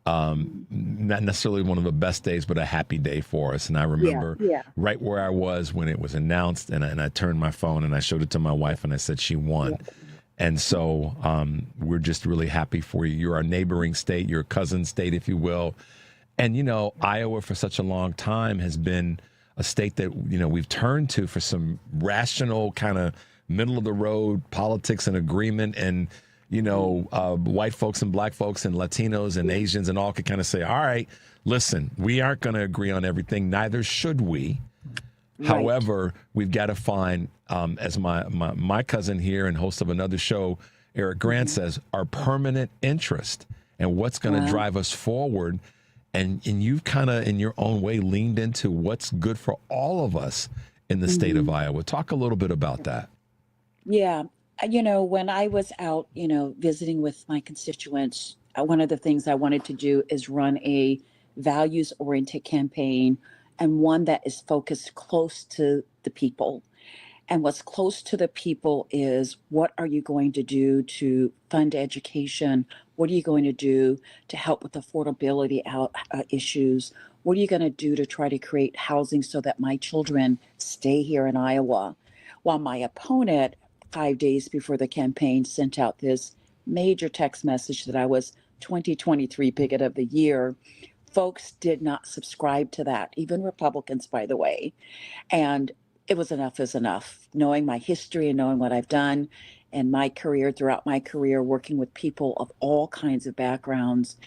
not necessarily one of the best days, but a happy day for us. And I remember right where I was when it was announced, and I turned my phone and I showed it to my wife and I said, she won. And so we're just really happy for you. You're our neighboring state, your cousin state, if you will. And, you know, Iowa for such a long time has been a state that, you know, we've turned to for some rational kind of middle of the road politics and agreement. And, you know, white folks and black folks and Latinos and Asians and all could kind of say, all right, listen, we aren't going to agree on everything. Neither should we. Right. However, we've got to find, as my cousin here and host of another show, Eric Grant says, our permanent interest and what's going to drive us forward. And you've kind of, in your own way, leaned into what's good for all of us in the state of Iowa. Talk a little bit about that. Yeah. When I was out, visiting with my constituents, one of the things I wanted to do is run a values-oriented campaign, and one that is focused close to the people. And what's close to the people is, what are you going to do to fund education? What are you going to do to help with affordability issues? What are you going to do to try to create housing so that my children stay here in Iowa? While my opponent, 5 days before the campaign, sent out this major text message that I was 2023 Bigot of the Year, folks did not subscribe to that, even Republicans, by the way. And it was enough is enough. Knowing my history and knowing what I've done and my career, throughout my career, working with people of all kinds of backgrounds,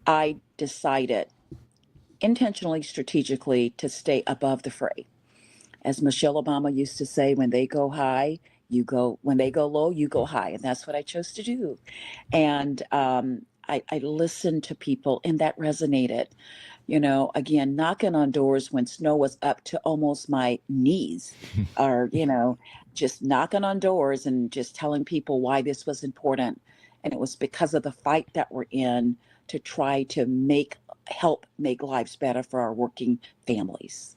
I decided intentionally, strategically, to stay above the fray. As Michelle Obama used to say, when they go high, you go, when they go low, you go high. And that's what I chose to do. And I listened to people, and that resonated. Again, knocking on doors when snow was up to almost my knees, or, just knocking on doors and just telling people why this was important. And it was because of the fight that we're in to try to help make lives better for our working families.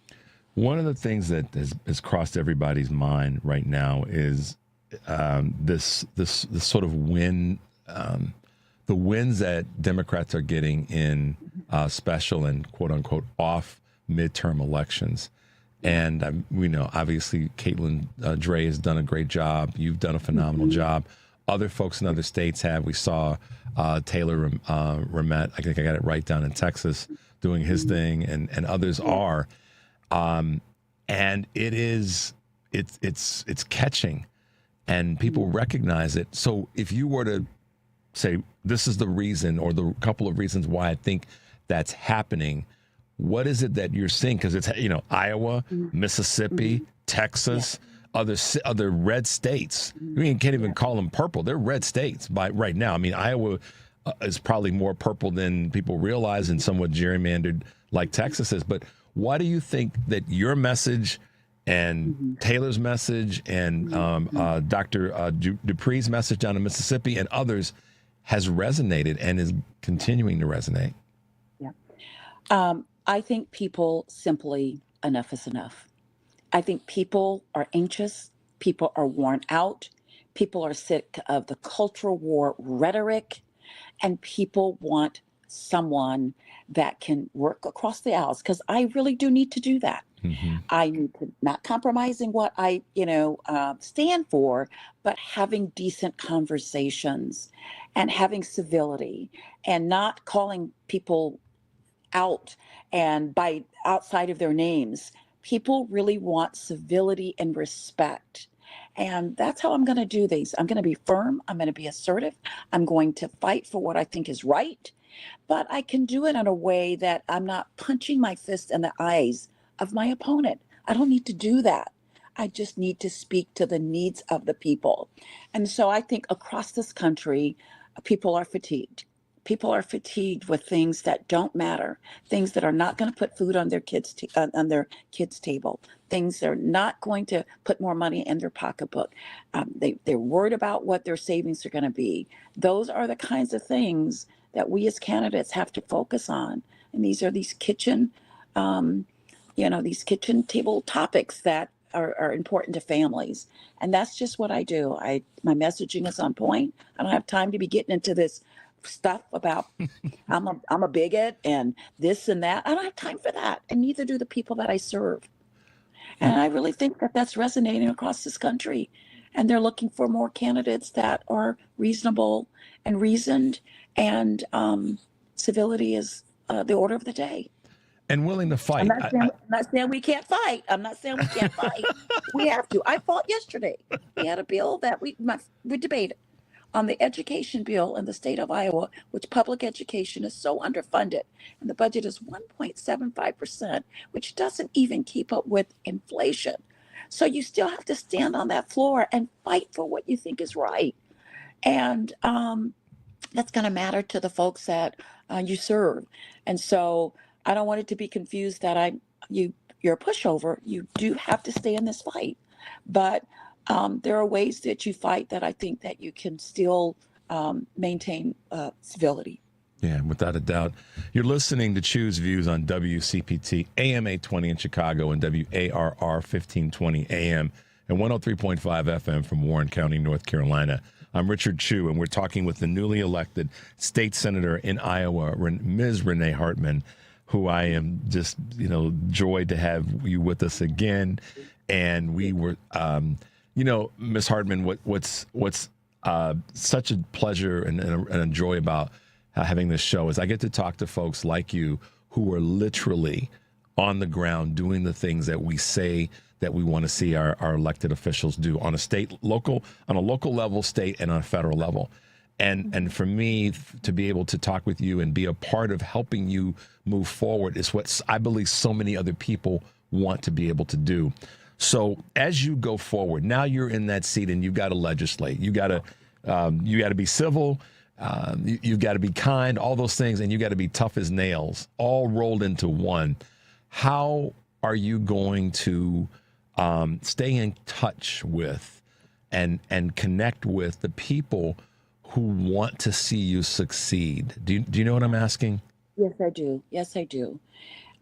One of the things that has crossed everybody's mind right now is this sort of win, the wins that Democrats are getting in special and quote unquote off midterm elections. And we know, obviously, Caitlin Dre has done a great job. You've done a phenomenal job. Other folks in other states have. We saw Taylor Ramett, I think I got it right, down in Texas, doing his thing, and others are. And it's catching, and people recognize it. So if you were to say, this is the reason, or the couple of reasons why I think that's happening, what is it that you're seeing? Because it's, Iowa, Mississippi, Texas, other red states. You can't even call them purple. They're red states right now. I mean, Iowa is probably more purple than people realize, and somewhat gerrymandered like Texas is. But why do you think that your message and Taylor's message and Dr. Dupree's message down in Mississippi and others has resonated and is continuing to resonate? Yeah. I think people simply, enough is enough. I think people are anxious. People are worn out. People are sick of the cultural war rhetoric, and people want someone that can work across the aisles, because I really do need to do that. I need to not compromising what I, stand for, but having decent conversations and having civility and not calling people out and by outside of their names. People really want civility and respect. And that's how I'm going to do these. I'm going to be firm. I'm going to be assertive. I'm going to fight for what I think is right. But I can do it in a way that I'm not punching my fist in the eyes of my opponent. I don't need to do that. I just need to speak to the needs of the people. And so I think across this country, people are fatigued. People are fatigued with things that don't matter, things that are not going to put food on their kids' table, things that are not going to put more money in their pocketbook. They're worried about what their savings are going to be. Those are the kinds of things that we as candidates have to focus on. And these are these kitchen table topics that are important to families. And that's just what I do. My messaging is on point. I don't have time to be getting into this stuff about I'm a bigot and this and that. I don't have time for that, and neither do the people that I serve. And I really think that that's resonating across this country, and they're looking for more candidates that are reasonable and reasoned, and civility is the order of the day. And willing to fight. I'm not saying we can't fight. I'm not saying we can't fight. We have to. I fought yesterday. We had a bill that we debated on the education bill in the state of Iowa, which public education is so underfunded, and the budget is 1.75%, which doesn't even keep up with inflation. So you still have to stand on that floor and fight for what you think is right. And that's going to matter to the folks that you serve. And so I don't want it to be confused that you're a pushover. You do have to stay in this fight. But there are ways that you fight that I think that you can still maintain civility. Yeah, without a doubt. You're listening to Choose Views on WCPT, AM 820 in Chicago and WARR 1520 AM and 103.5 FM from Warren County, North Carolina. I'm Richard Chu, and we're talking with the newly elected state senator in Iowa, Ms. Renee Hardman, who I am just, joyed to have you with us again. And we were, Ms. Hardman, what's such a pleasure and a joy about having this show is I get to talk to folks like you who are literally on the ground doing the things that we say that we want to see our elected officials do on a local level, state, and on a federal level. And for me to be able to talk with you and be a part of helping you move forward is what I believe so many other people want to be able to do. So as you go forward, now you're in that seat and you've got to legislate. You got to be civil. You've got to be kind, all those things, and you got to be tough as nails, all rolled into one. How are you going to stay in touch with and connect with the people who want to see you succeed? Do you know what I'm asking? Yes, I do. Yes, I do.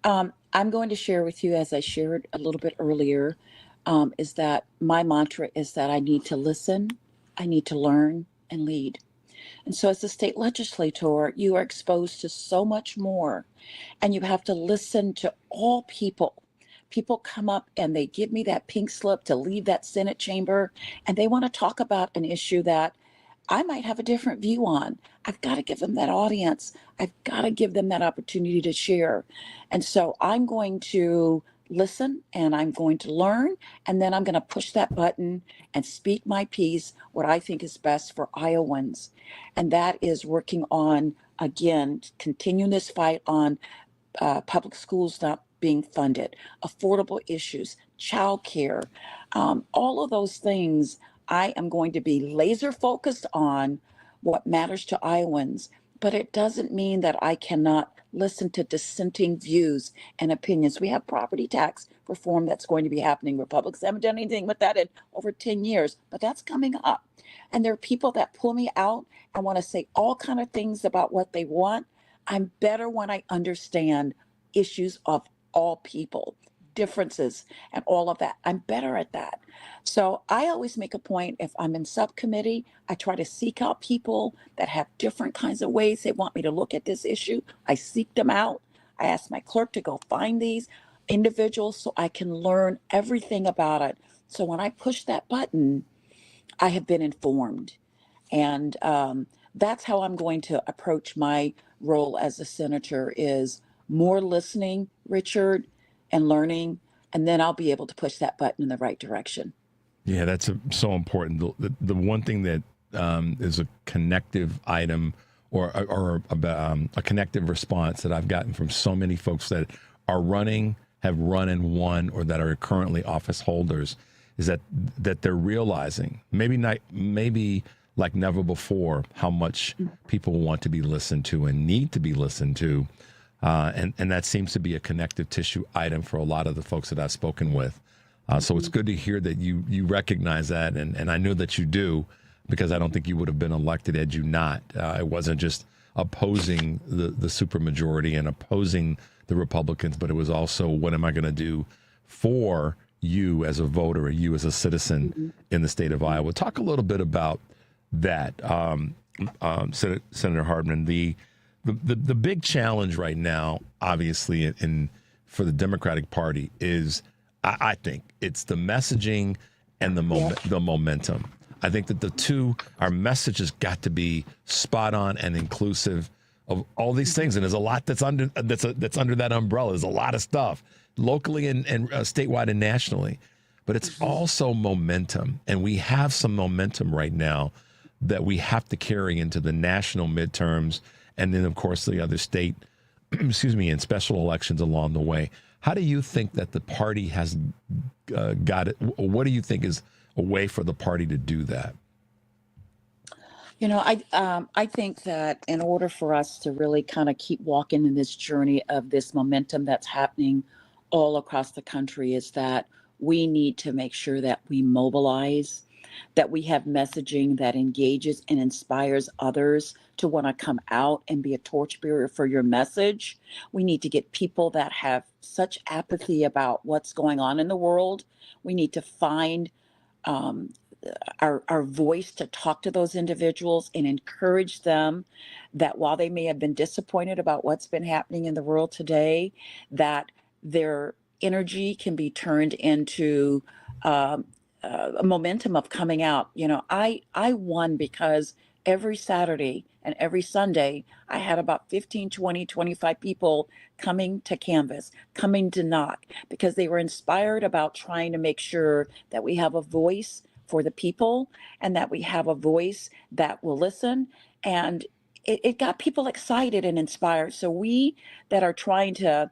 I'm going to share with you, as I shared a little bit earlier, is that my mantra is that I need to listen, I need to learn, and lead. And so as a state legislator, you are exposed to so much more, and you have to listen to all people. People come up and they give me that pink slip to leave that Senate chamber, and they want to talk about an issue that I might have a different view on. I've got to give them that audience. I've got to give them that opportunity to share. And so I'm going to listen and I'm going to learn, and then I'm going to push that button and speak my piece, what I think is best for Iowans. And that is working on, again, continuing this fight on public schools not being funded, affordable issues, childcare, all of those things. I am going to be laser focused on what matters to Iowans, but it doesn't mean that I cannot listen to dissenting views and opinions. We have property tax reform that's going to be happening. Republicans haven't done anything with that in over 10 years, but that's coming up. And there are people that pull me out and want to say all kinds of things about what they want. I'm better when I understand issues of all people, differences, and all of that. I'm better at that. So I always make a point, if I'm in subcommittee, I try to seek out people that have different kinds of ways they want me to look at this issue. I seek them out. I ask my clerk to go find these individuals so I can learn everything about it. So when I push that button, I have been informed. And that's how I'm going to approach my role as a senator, is more listening, Richard, and learning, and then I'll be able to push that button in the right direction. Yeah, that's so important. The one thing that is a connective item or a connective response that I've gotten from so many folks that are running, have run and won, or that are currently office holders is that they're realizing, maybe like never before, how much people want to be listened to and need to be listened to. And that seems to be a connective tissue item for a lot of the folks that I've spoken with. So it's good to hear that you recognize that. And I know that you do, because I don't think you would have been elected had you not. It wasn't just opposing the supermajority and opposing the Republicans, but it was also, what am I going to do for you as a voter, or you as a citizen in the state of Iowa? Talk a little bit about that, Senator Hardman. The big challenge right now, obviously, for the Democratic Party is, I think, it's the messaging and the momentum. I think that our message has got to be spot on and inclusive of all these things. And there's a lot that's under that umbrella. There's a lot of stuff locally and statewide and nationally. But it's also momentum. And we have some momentum right now that we have to carry into the national midterms. And then, of course, the other state, and special elections along the way. How do you think that the party has got it? What do you think is a way for the party to do that? I think that in order for us to really kind of keep walking in this journey of this momentum that's happening all across the country is that we need to make sure that we mobilize, that we have messaging that engages and inspires others to want to come out and be a torchbearer for your message. We need to get people that have such apathy about what's going on in the world. We need to find um, our voice to talk to those individuals and encourage them that while they may have been disappointed about what's been happening in the world today, that their energy can be turned into um, a momentum of coming out. I won because every Saturday and every Sunday, I had about 15, 20, 25 people coming to Canvas, coming to knock, because they were inspired about trying to make sure that we have a voice for the people and that we have a voice that will listen. And it got people excited and inspired. So we that are trying to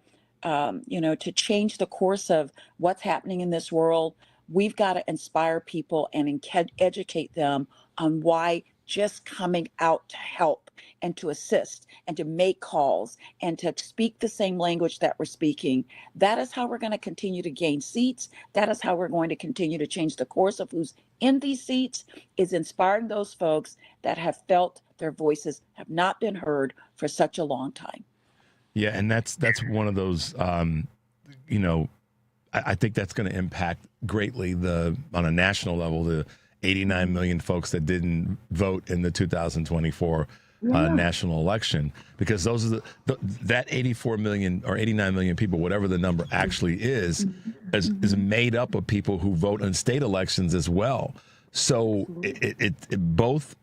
change the course of what's happening in this world, we've got to inspire people and educate them on why just coming out to help and to assist and to make calls and to speak the same language that we're speaking, that is how we're going to continue to gain seats. That is how we're going to continue to change the course of who's in these seats, is inspiring those folks that have felt their voices have not been heard for such a long time. Yeah, and that's one of those, I think that's going to impact greatly on a national level, the 89 million folks that didn't vote in the 2024 national election, because those are that 84 million or 89 million people, whatever the number actually is made up of people who vote in state elections as well. So it both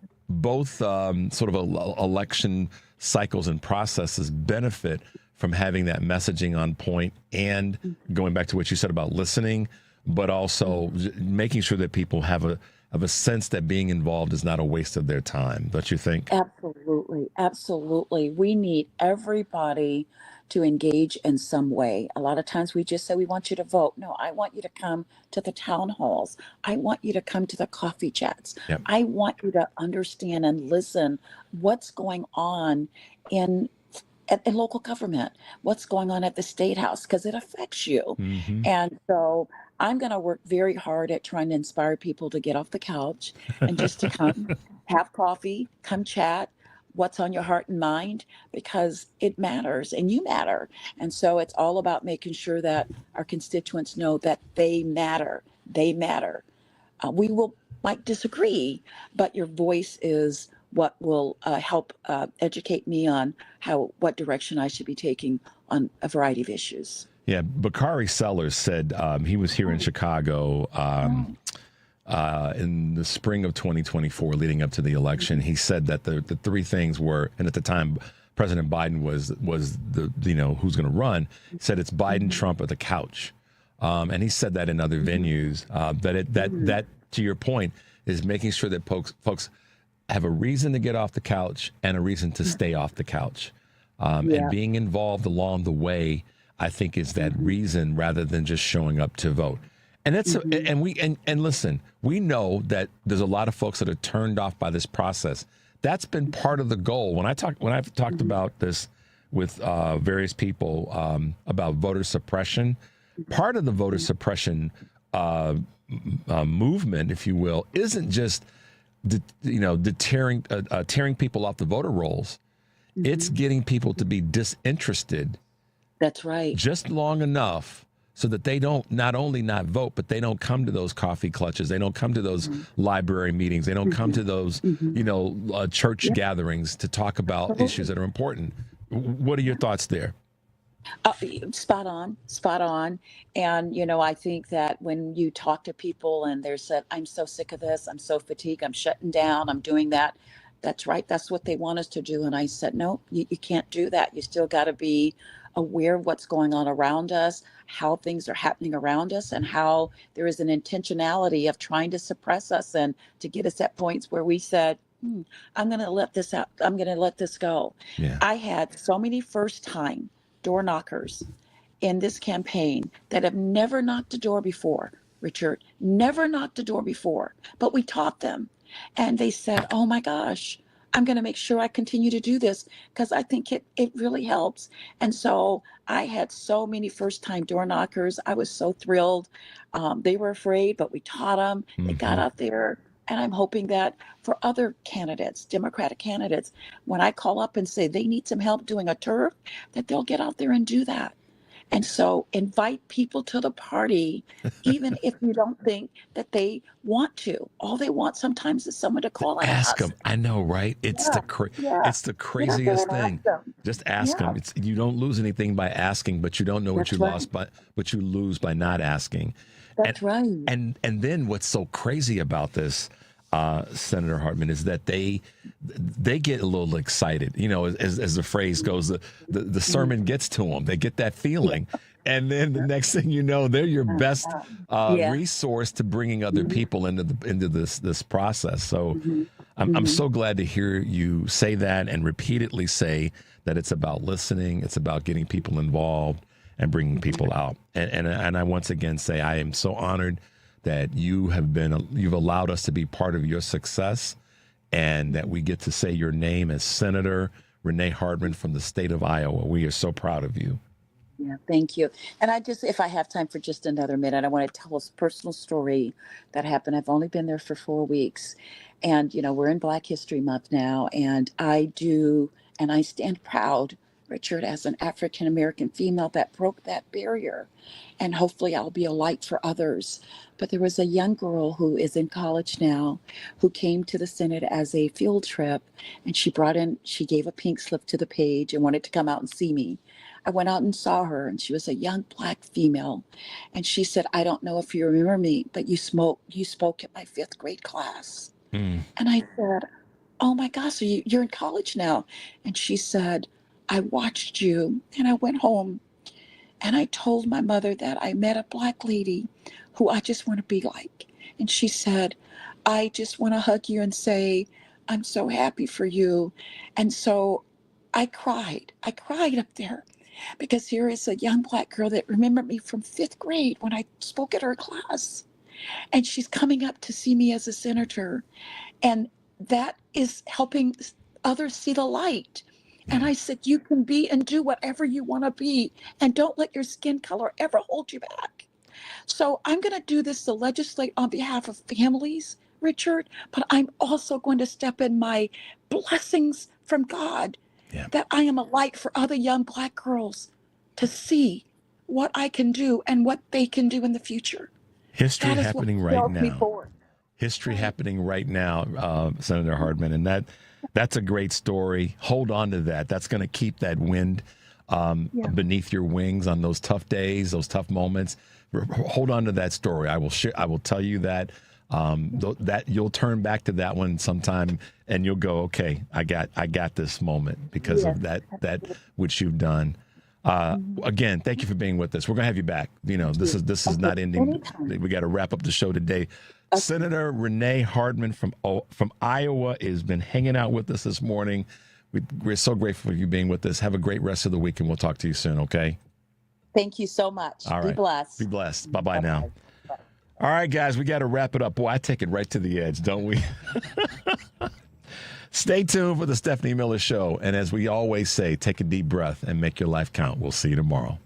sort of election cycles and processes benefit from having that messaging on point and going back to what you said about listening, but also making sure that people have a sense that being involved is not a waste of their time. Don't you think? Absolutely. Absolutely. We need everybody to engage in some way. A lot of times we just say, we want you to vote. No, I want you to come to the town halls. I want you to come to the coffee chats. Yep. I want you to understand and listen what's going on in local government, what's going on at the state house, because it affects you. Mm-hmm. And so I'm going to work very hard at trying to inspire people to get off the couch and just to come have coffee, come chat, what's on your heart and mind, because it matters and you matter. And so it's all about making sure that our constituents know that they matter. They matter. We might disagree, but your voice is what will help educate me on what direction I should be taking on a variety of issues. Yeah, Bakari Sellers said he was here in Chicago in the spring of 2024, leading up to the election. He said that the three things were, and at the time President Biden was the who's going to run. He said it's Biden, Trump, or the couch, and he said that in other venues. That to your point is making sure that folks have a reason to get off the couch and a reason to stay off the couch, and being involved along the way, I think, is that reason rather than just showing up to vote. And that's and listen, we know that there's a lot of folks that are turned off by this process. That's been part of the goal. When I've talked about this with various people about voter suppression, part of the voter suppression movement, if you will, isn't just tearing people off the voter rolls. It's getting people to be disinterested. That's right. Just long enough so that they don't not only not vote, but they don't come to those coffee clutches. They don't come to those library meetings. They don't come to those, church gatherings to talk about issues that are important. What are your thoughts there? Spot on. And, I think that when you talk to people and they're said, I'm so sick of this, I'm so fatigued, I'm shutting down, I'm doing that. That's right. That's what they want us to do. And I said, no, you can't do that. You still got to be aware of what's going on around us, how things are happening around us, and how there is an intentionality of trying to suppress us and to get us at points where we said, I'm going to let this out. I'm going to let this go. Yeah. I had so many first-time door knockers in this campaign that have never knocked a door before, Richard, never knocked a door before, but we taught them. And they said, oh my gosh, I'm going to make sure I continue to do this because I think it really helps. And so I had so many first-time door knockers. I was so thrilled. They were afraid, but we taught them. They got out there. And I'm hoping that for other candidates, Democratic candidates, when I call up and say they need some help doing a turf, that they'll get out there and do that. And so invite people to the party, even if you don't think that they want to. All they want sometimes is someone to call and ask them. I know, right? It's it's the craziest thing. Just ask them. You don't lose anything by asking, but you don't know what you lost by what you lose by not asking. That's right. And then what's so crazy about this, Senator Hardman, is that they get a little excited. You know, as the phrase goes, the sermon gets to them. They get that feeling. And then the next thing you know, they're your best resource to bringing other people into this process. So I'm so glad to hear you say that and repeatedly say that it's about listening. It's about getting people involved and bringing people out. And I once again say I am so honored that you've allowed us to be part of your success, and that we get to say your name as Senator Renee Hardman from the state of Iowa. We are so proud of you. Yeah, thank you. And if I have time for just another minute, I want to tell a personal story that happened. I've only been there for 4 weeks, and we're in Black History Month now, and I stand proud, Richard, as an African-American female that broke that barrier. And hopefully I'll be a light for others. But there was a young girl who is in college now who came to the Senate as a field trip, and she gave a pink slip to the page and wanted to come out and see me. I went out and saw her, and she was a young Black female. And she said, I don't know if you remember me, but you spoke at my 5th grade class. And I said, oh my gosh, so you're in college now. And she said, I watched you, and I went home and I told my mother that I met a Black lady who I just want to be like. And she said, I just want to hug you and say, I'm so happy for you. And so I cried up there, because here is a young Black girl that remembered me from 5th grade when I spoke at her class. And she's coming up to see me as a senator. And that is helping others see the light. And I said, you can be and do whatever you want to be, and don't let your skin color ever hold you back. So I'm going to do this to legislate on behalf of families, Richard, but I'm also going to step in my blessings from God that I am a light for other young Black girls to see what I can do and what they can do in the future. History happening right now. History happening right now, Senator Hardman, and that's a great story. Hold on to that. That's going to keep that wind beneath your wings on those tough days, those tough moments. Hold on to that story. I will tell you that that you'll turn back to that one sometime, and you'll go, okay, I got this moment because of that which you've done. Again, thank you for being with us. We're gonna have you back. This is not ending. We got to wrap up the show today. Senator Renee Hardman from Iowa has been hanging out with us this morning. We're so grateful for you being with us. Have a great rest of the week, and we'll talk to you soon, okay? Thank you so much. All right. Be blessed. Be blessed. Bye-bye now. All right, guys, we got to wrap it up. Boy, I take it right to the edge, don't we? Stay tuned for the Stephanie Miller Show. And as we always say, take a deep breath and make your life count. We'll see you tomorrow.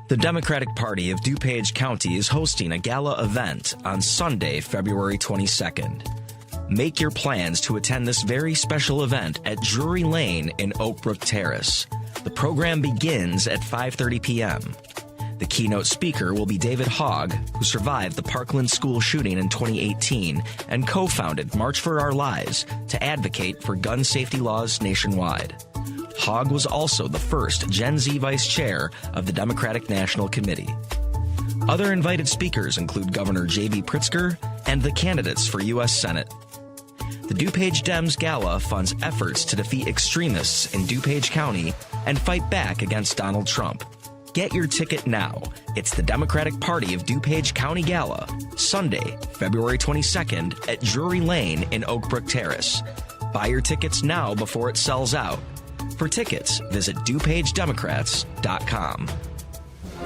The Democratic Party of DuPage County is hosting a gala event on Sunday, February 22nd. Make your plans to attend this very special event at Drury Lane in Oak Brook Terrace. The program begins at 5:30 p.m. The keynote speaker will be David Hogg, who survived the Parkland school shooting in 2018 and co-founded March for Our Lives to advocate for gun safety laws nationwide. Hogg was also the first Gen Z vice chair of the Democratic National Committee. Other invited speakers include Governor J.B. Pritzker and the candidates for U.S. Senate. The DuPage Dems Gala funds efforts to defeat extremists in DuPage County and fight back against Donald Trump. Get your ticket now. It's the Democratic Party of DuPage County Gala, Sunday, February 22nd at Drury Lane in Oak Brook Terrace. Buy your tickets now before it sells out. For tickets, visit DuPageDemocrats.com.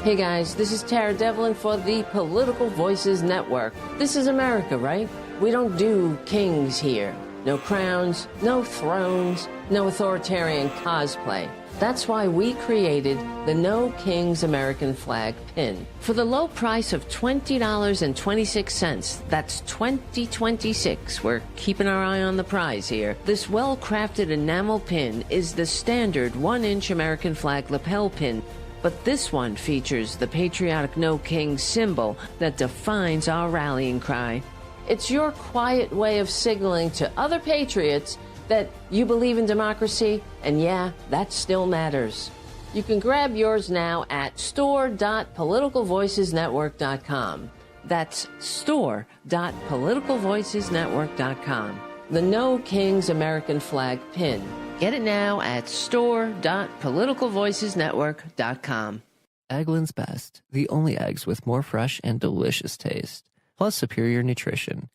Hey guys, this is Tara Devlin for the Political Voices Network. This is America, right? We don't do kings here. No crowns, no thrones, no authoritarian cosplay. That's why we created the No Kings American Flag pin. For the low price of $20.26, that's 2026, we're keeping our eye on the prize here. This well-crafted enamel pin is the standard 1-inch American flag lapel pin, but this one features the patriotic No Kings symbol that defines our rallying cry. It's your quiet way of signaling to other patriots that you believe in democracy, and yeah, that still matters. You can grab yours now at store.politicalvoicesnetwork.com. That's store.politicalvoicesnetwork.com. The No Kings American Flag pin. Get it now at store.politicalvoicesnetwork.com. Eggland's Best, the only eggs with more fresh and delicious taste, plus superior nutrition.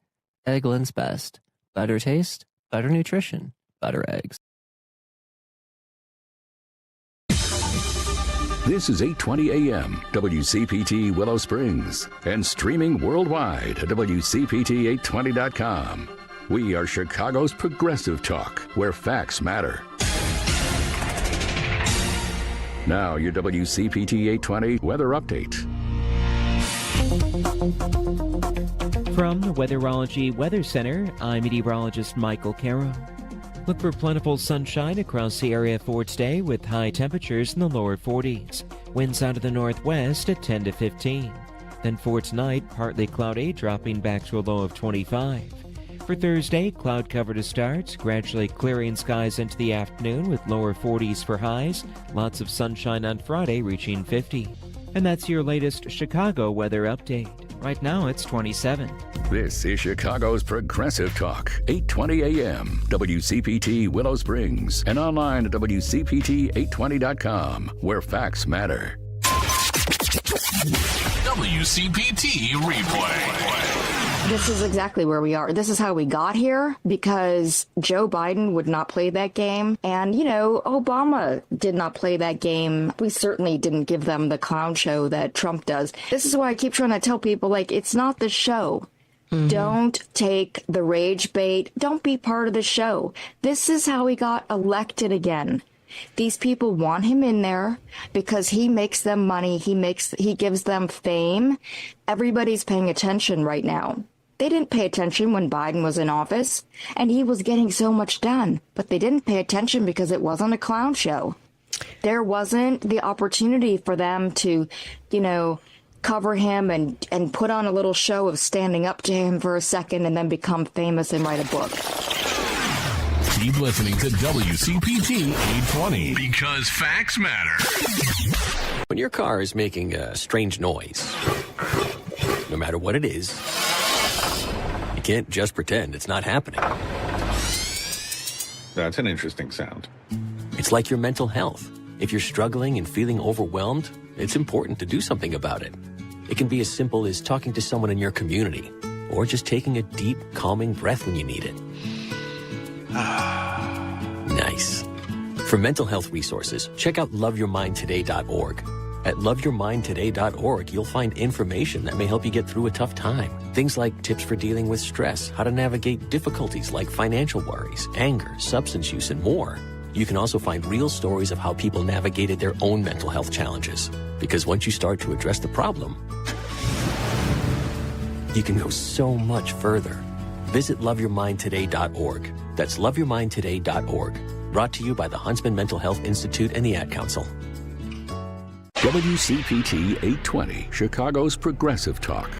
Eggland's Best. Better taste, better nutrition, better eggs. This is 8:20 a.m. WCPT Willow Springs and streaming worldwide at WCPT820.com. We are Chicago's progressive talk, where facts matter. Now, your WCPT 820 weather update. From the Weatherology Weather Center, I'm meteorologist Michael Caro. Look for plentiful sunshine across the area for today with high temperatures in the lower 40s. Winds out of the northwest at 10 to 15. Then for tonight, partly cloudy, dropping back to a low of 25. For Thursday, cloud cover to start, gradually clearing skies into the afternoon with lower 40s for highs. Lots of sunshine on Friday, reaching 50. And that's your latest Chicago weather update. Right now, it's 27. This is Chicago's Progressive Talk, 8:20 a.m. WCPT Willow Springs and online at WCPT820.com, where facts matter. WCPT Replay. This is exactly where we are. This is how we got here, because Joe Biden would not play that game. And, you know, Obama did not play that game. We certainly didn't give them the clown show that Trump does. This is why I keep trying to tell people, like, it's not the show. Mm-hmm. Don't take the rage bait. Don't be part of the show. This is how he got elected again. These people want him in there because he makes them money. He gives them fame. Everybody's paying attention right now. They didn't pay attention when Biden was in office, and he was getting so much done. But they didn't pay attention because it wasn't a clown show. There wasn't the opportunity for them to, you know, cover him and put on a little show of standing up to him for a second and then become famous and write a book. Keep listening to WCPT 820 because facts matter. When your car is making a strange noise, no matter what it is, you can't just pretend it's not happening. That's an interesting sound. It's like your mental health. If you're struggling and feeling overwhelmed, it's important to do something about it. It can be as simple as talking to someone in your community, or just taking a deep, calming breath when you need it. Nice. For mental health resources, check out loveyourmindtoday.org. At loveyourmindtoday.org, you'll find information that may help you get through a tough time. Things like tips for dealing with stress, how to navigate difficulties like financial worries, anger, substance use, and more. You can also find real stories of how people navigated their own mental health challenges. Because once you start to address the problem, you can go so much further. Visit loveyourmindtoday.org. That's loveyourmindtoday.org. Brought to you by the Huntsman Mental Health Institute and the Ad Council. WCPT 820, Chicago's Progressive Talk.